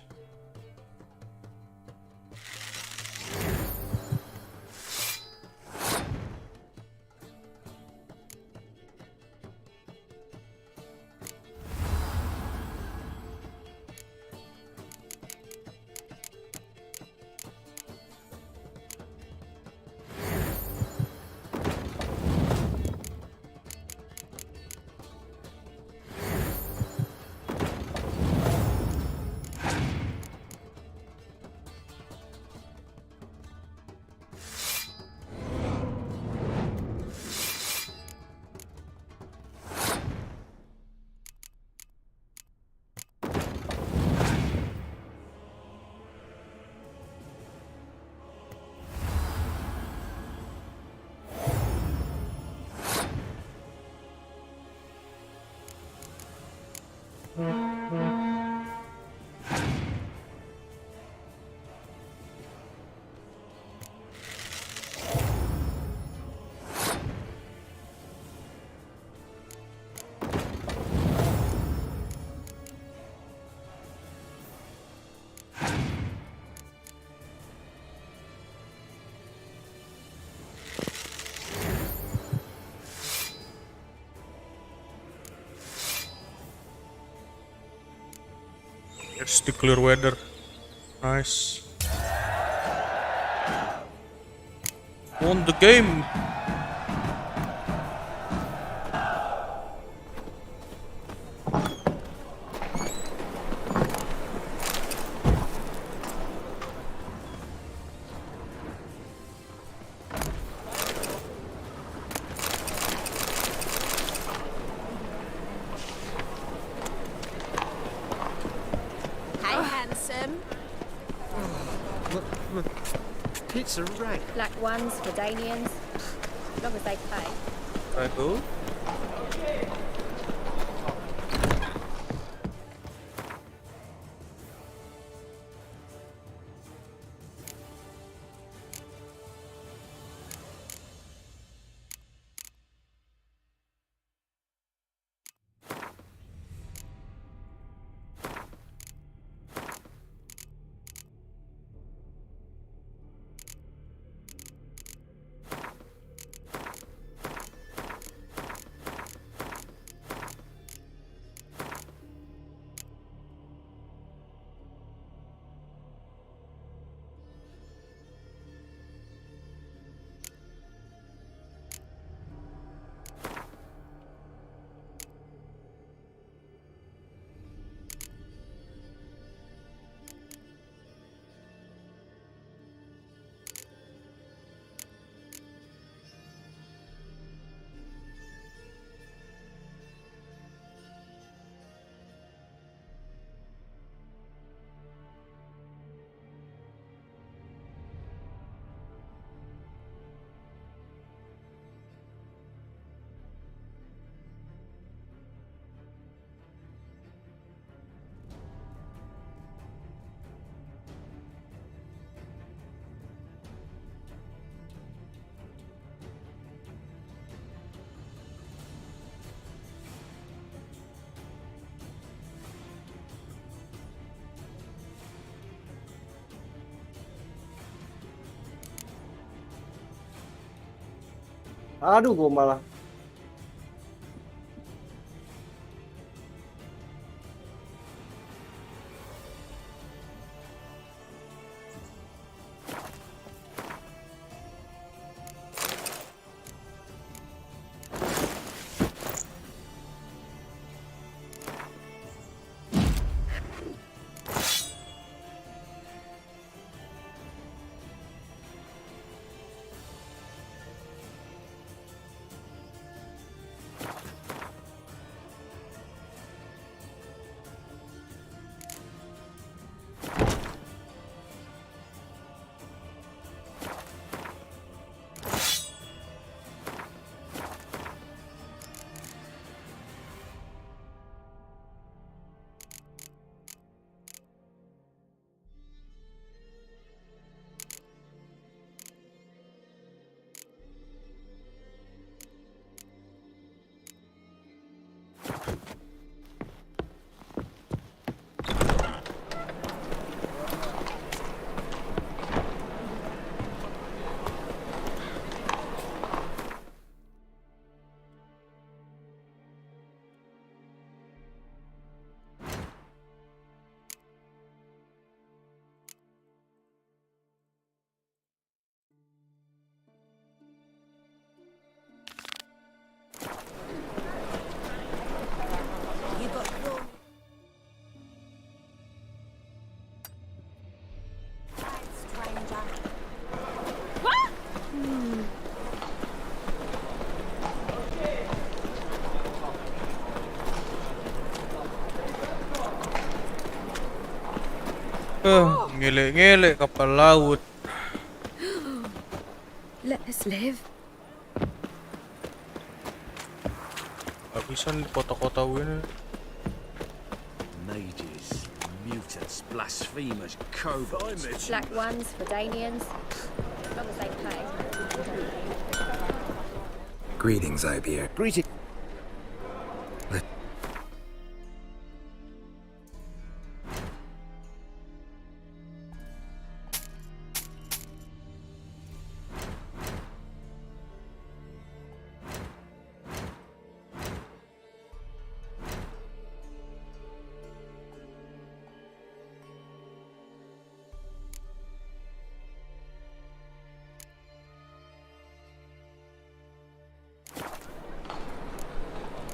It's the clear weather. Nice. Won the game. Hey, handsome. Pizza right. Black ones for Danians. As long as they pay. I go. Aduh, gue malah. Ngele-ngele kapal laut. Let us live. Gak bisa nih kotak-kotak ini. This blasphemous kobolds. Black ones for Danians. As long as they pay. Greetings, Ibier. Greetings.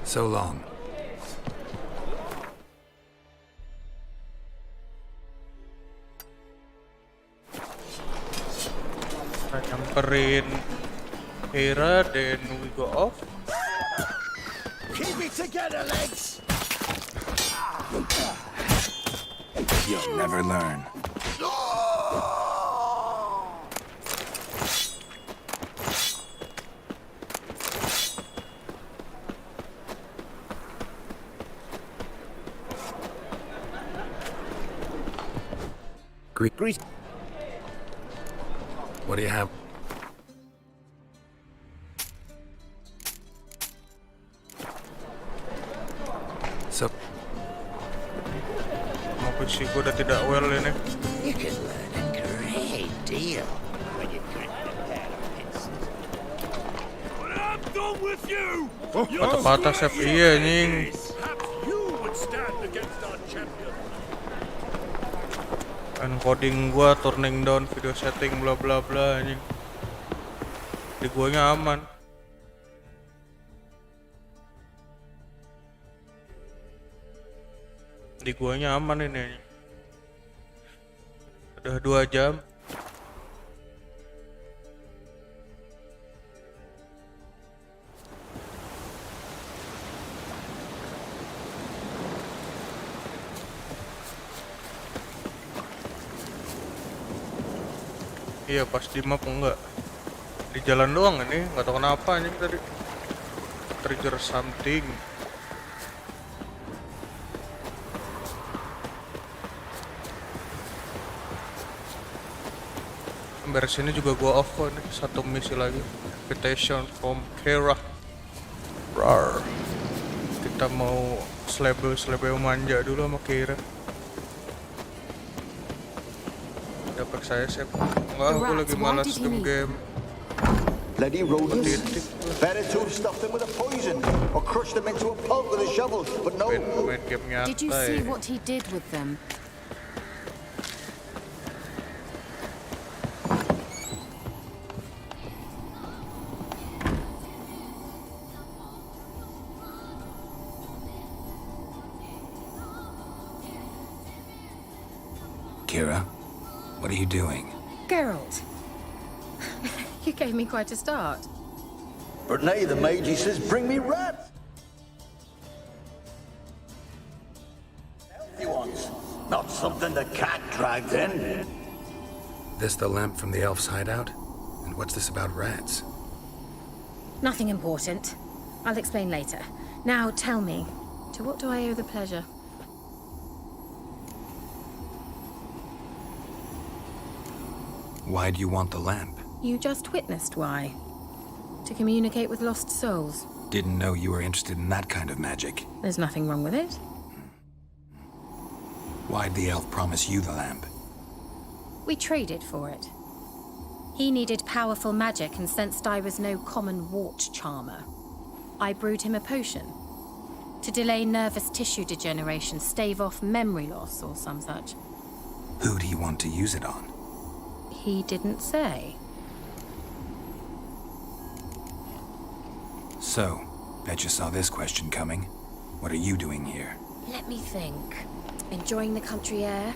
So long. Kita nyamperin Hera, then we go off. Keep it together, legs. You'll never learn. Greet. What do you have? So, Mau posisi gue udah tidak well ini. You can learn a great deal when you crack the pair of pincers. But I'm done with you. Patah-patah sep iya anjing. You would stand against our champion. Encoding gua turning down video setting bla bla bla anjing. Di guanya aman. Di guanya aman ini anjing. Udah 2 jam. Iya pas di map enggak. Di jalan doang ini, nggak tahu kenapa anjing tadi. Trigger something. Beres ini juga gua off kok nih, 1 misi lagi. Invitation from Kera. Rar. Kita mau slebe manja dulu sama Kera. Dapat saya sep. Enggak, aku lagi malas game. Bloody rodents. Better to have stuffed them with a poison or crushed them into a pulp with a shovel, but no. Did you see what he did with them? Kira, what are you doing? Geralt. You gave me quite a start. But nay, the mage, he says, bring me rats. Healthy ones, not something the cat dragged in. This the lamp from the elf's hideout? And what's this about rats? Nothing important. I'll explain later. Now tell me, to what do I owe the pleasure? Why do you want the lamp? You just witnessed why. To communicate with lost souls. Didn't know you were interested in that kind of magic. There's nothing wrong with it. Why'd the elf promise you the lamp? We traded for it. He needed powerful magic and sensed I was no common wart charmer. I brewed him a potion. To delay nervous tissue degeneration, stave off memory loss or some such. Who'd he want to use it on? He didn't say. So, bet you saw this question coming. What are you doing here? Let me think. Enjoying the country air?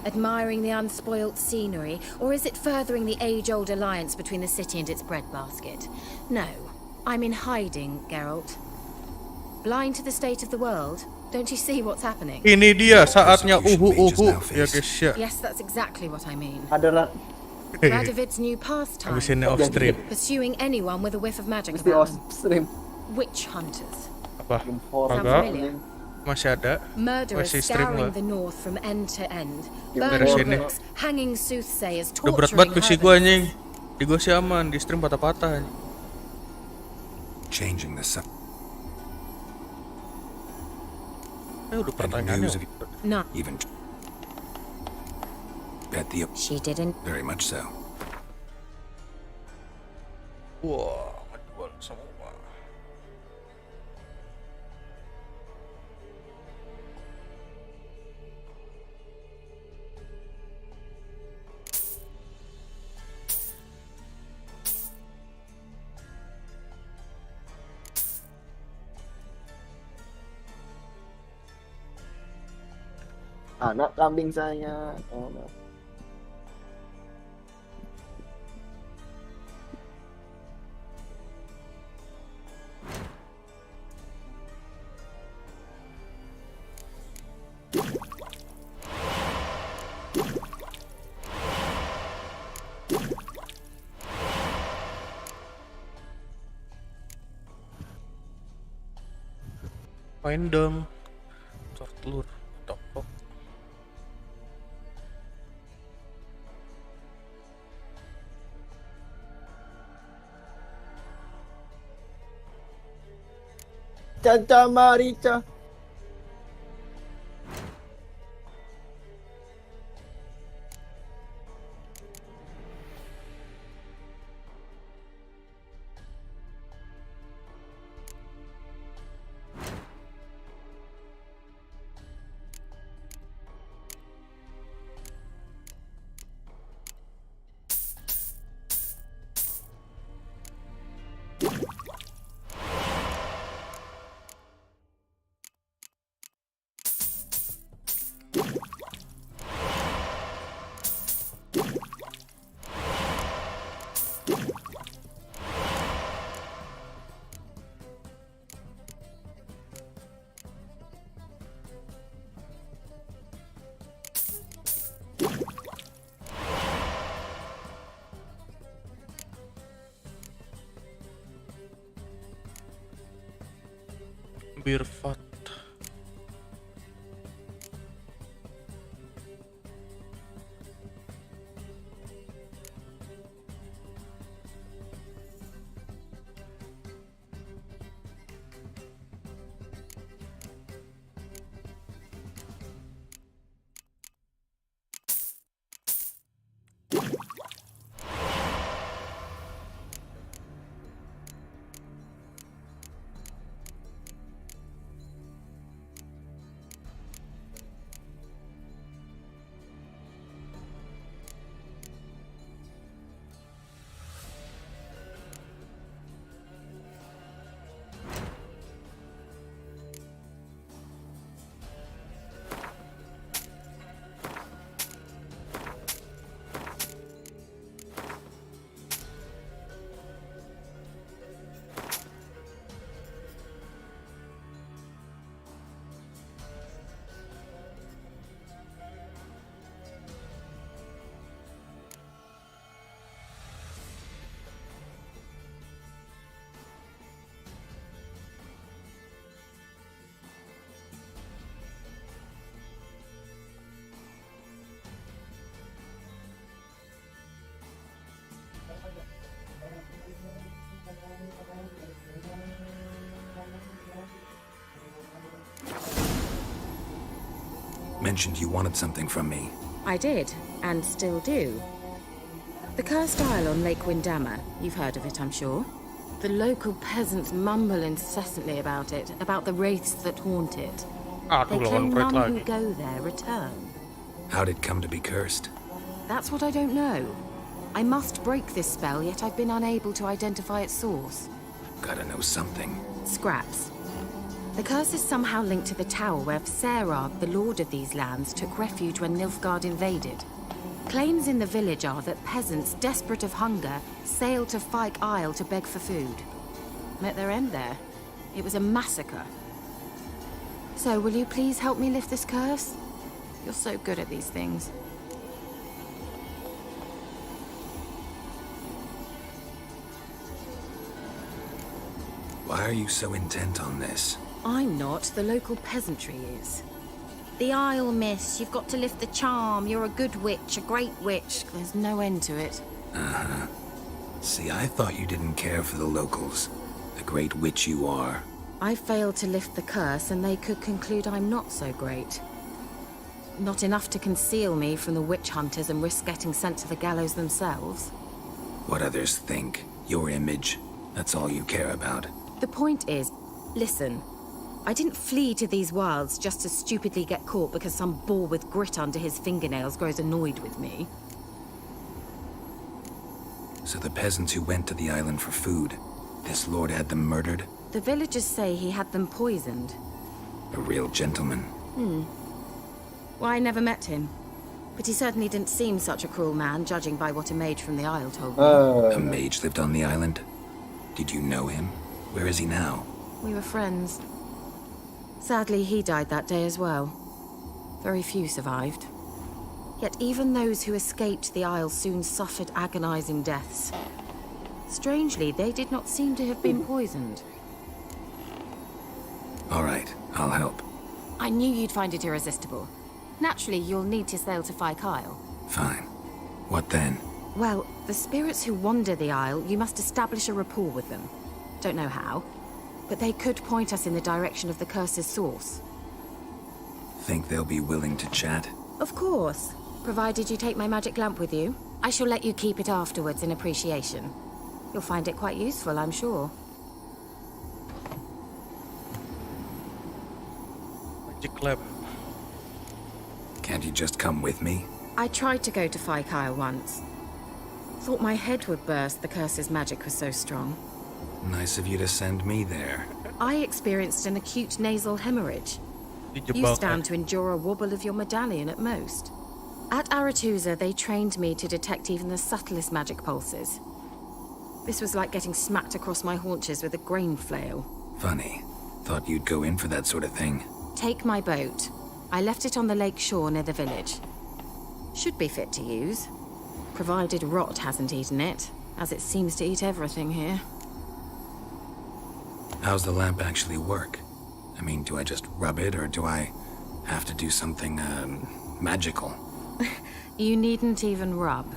Admiring the unspoilt scenery? Or is it furthering the age-old alliance between the city and its breadbasket? No. I'm in hiding, Geralt. Blind to the state of the world? Don't you see what's happening? Ini dia saatnya ya guys ya. Yes, that's exactly what I mean. Adalah Radovid's new pastime. Habis ini off stream. Pursuing anyone with a whiff of magic mesti about off them. stream. Witch hunters. Apa? Sound Agak. familiar? Masih ada. Murderers Masih stream scouring nggak? the north from end to end, Dari burning sini. books, hanging soothsayers, Udah berat torturing banget PC gue herbalists. anjing. Di gue sih aman, di stream patah-patah anjing. Changing the sun. Udah pertanyaannya. No. Even at the She didn't. very much so. Wah, ngejual semua. Anak kambing saya. Oh, no. Main dong. Cor telur. Topok. Caca Marica. Birfat. Mentioned you wanted something from me. I did, and still do. The cursed isle on Lake Windammer. You've heard of it, I'm sure. The local peasants mumble incessantly about it, about the wraiths that haunt it. They claim none who go there return. How'd it come to be cursed? That's what I don't know. I must break this spell, yet I've been unable to identify its source. Gotta know something. Scraps. The curse is somehow linked to the tower where Serag, the lord of these lands, took refuge when Nilfgaard invaded. Claims in the village are that peasants, desperate of hunger, sailed to Fyke Isle to beg for food. Met their end there. It was a massacre. So, will you please help me lift this curse? You're so good at these things. Why are you so intent on this? I'm not, the local peasantry is. The Isle, miss. You've got to lift the charm. You're a good witch, a great witch. There's no end to it. Uh-huh. See, I thought you didn't care for the locals. The great witch you are. I failed to lift the curse, and they could conclude I'm not so great. Not enough to conceal me from the witch hunters and risk getting sent to the gallows themselves. What others think, your image, that's all you care about. The point is, listen, I didn't flee to these wilds just to stupidly get caught because some boar with grit under his fingernails grows annoyed with me. So the peasants who went to the island for food, this lord had them murdered? The villagers say he had them poisoned. A real gentleman. Well, I never met him. But he certainly didn't seem such a cruel man, judging by what a mage from the Isle told me. A mage lived on the island? Did you know him? Where is he now? We were friends. Sadly, he died that day as well. Very few survived. Yet even those who escaped the Isle soon suffered agonizing deaths. Strangely, they did not seem to have been poisoned. All right, I'll help. I knew you'd find it irresistible. Naturally, you'll need to sail to Kyle. Fine. What then? Well, the spirits who wander the Isle, you must establish a rapport with them. Don't know how, but they could point us in the direction of the curse's source. Think they'll be willing to chat? Of course, provided you take my magic lamp with you. I shall let you keep it afterwards in appreciation. You'll find it quite useful, I'm sure. Magic lamp. Can't you just come with me? I tried to go to Kyle once. Thought my head would burst, the curse's magic was so strong. Nice of you to send me there. I experienced an acute nasal hemorrhage. You stand to endure a wobble of your medallion at most. At Aretusa, they trained me to detect even the subtlest magic pulses. This was like getting smacked across my haunches with a grain flail. Funny. Thought you'd go in for that sort of thing. Take my boat. I left it on the lake shore near the village. Should be fit to use. Provided rot hasn't eaten it, as it seems to eat everything here. How's the lamp actually work? I mean, do I just rub it, or do I have to do something, magical? You needn't even rub.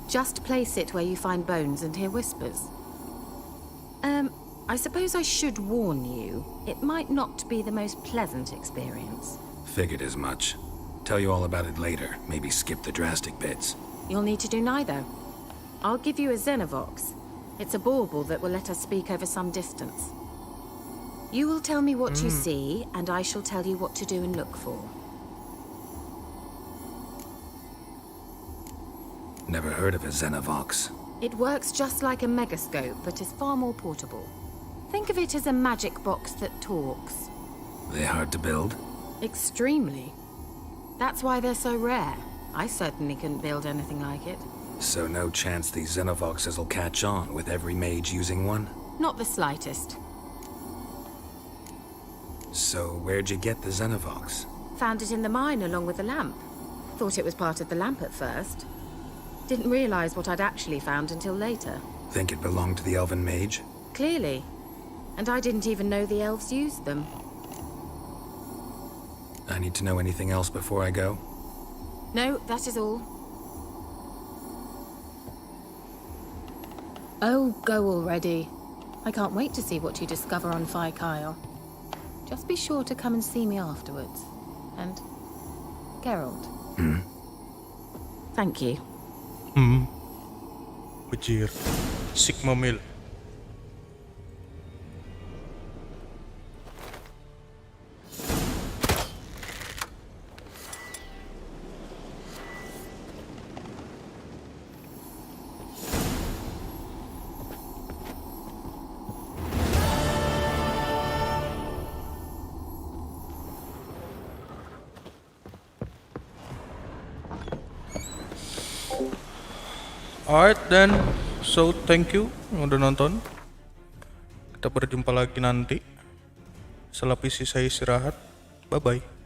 Just place it where you find bones and hear whispers. I suppose I should warn you, it might not be the most pleasant experience. Figured as much. Tell you all about it later, maybe skip the drastic bits. You'll need to do neither. I'll give you a Xenovox. It's a bauble that will let us speak over some distance. You will tell me what you see, and I shall tell you what to do and look for. Never heard of a Xenovox. It works just like a megascope, but is far more portable. Think of it as a magic box that talks. They hard to build? Extremely. That's why they're so rare. I certainly couldn't build anything like it. So no chance these Xenovoxes will catch on with every mage using one? Not the slightest. So where'd you get the Xenovox? Found it in the mine along with the lamp. Thought it was part of the lamp at first. Didn't realize what I'd actually found until later. Think it belonged to the elven mage? Clearly. And I didn't even know the elves used them. I need to know anything else before I go? No, that is all. Oh, go already. I can't wait to see what you discover on Kyle. Just be sure to come and see me afterwards. And Geralt. Thank you. Bejir. Sigma Mil. Alright then, so thank you yang udah nonton. Kita berjumpa lagi nanti. Setelah PC saya istirahat. Bye bye.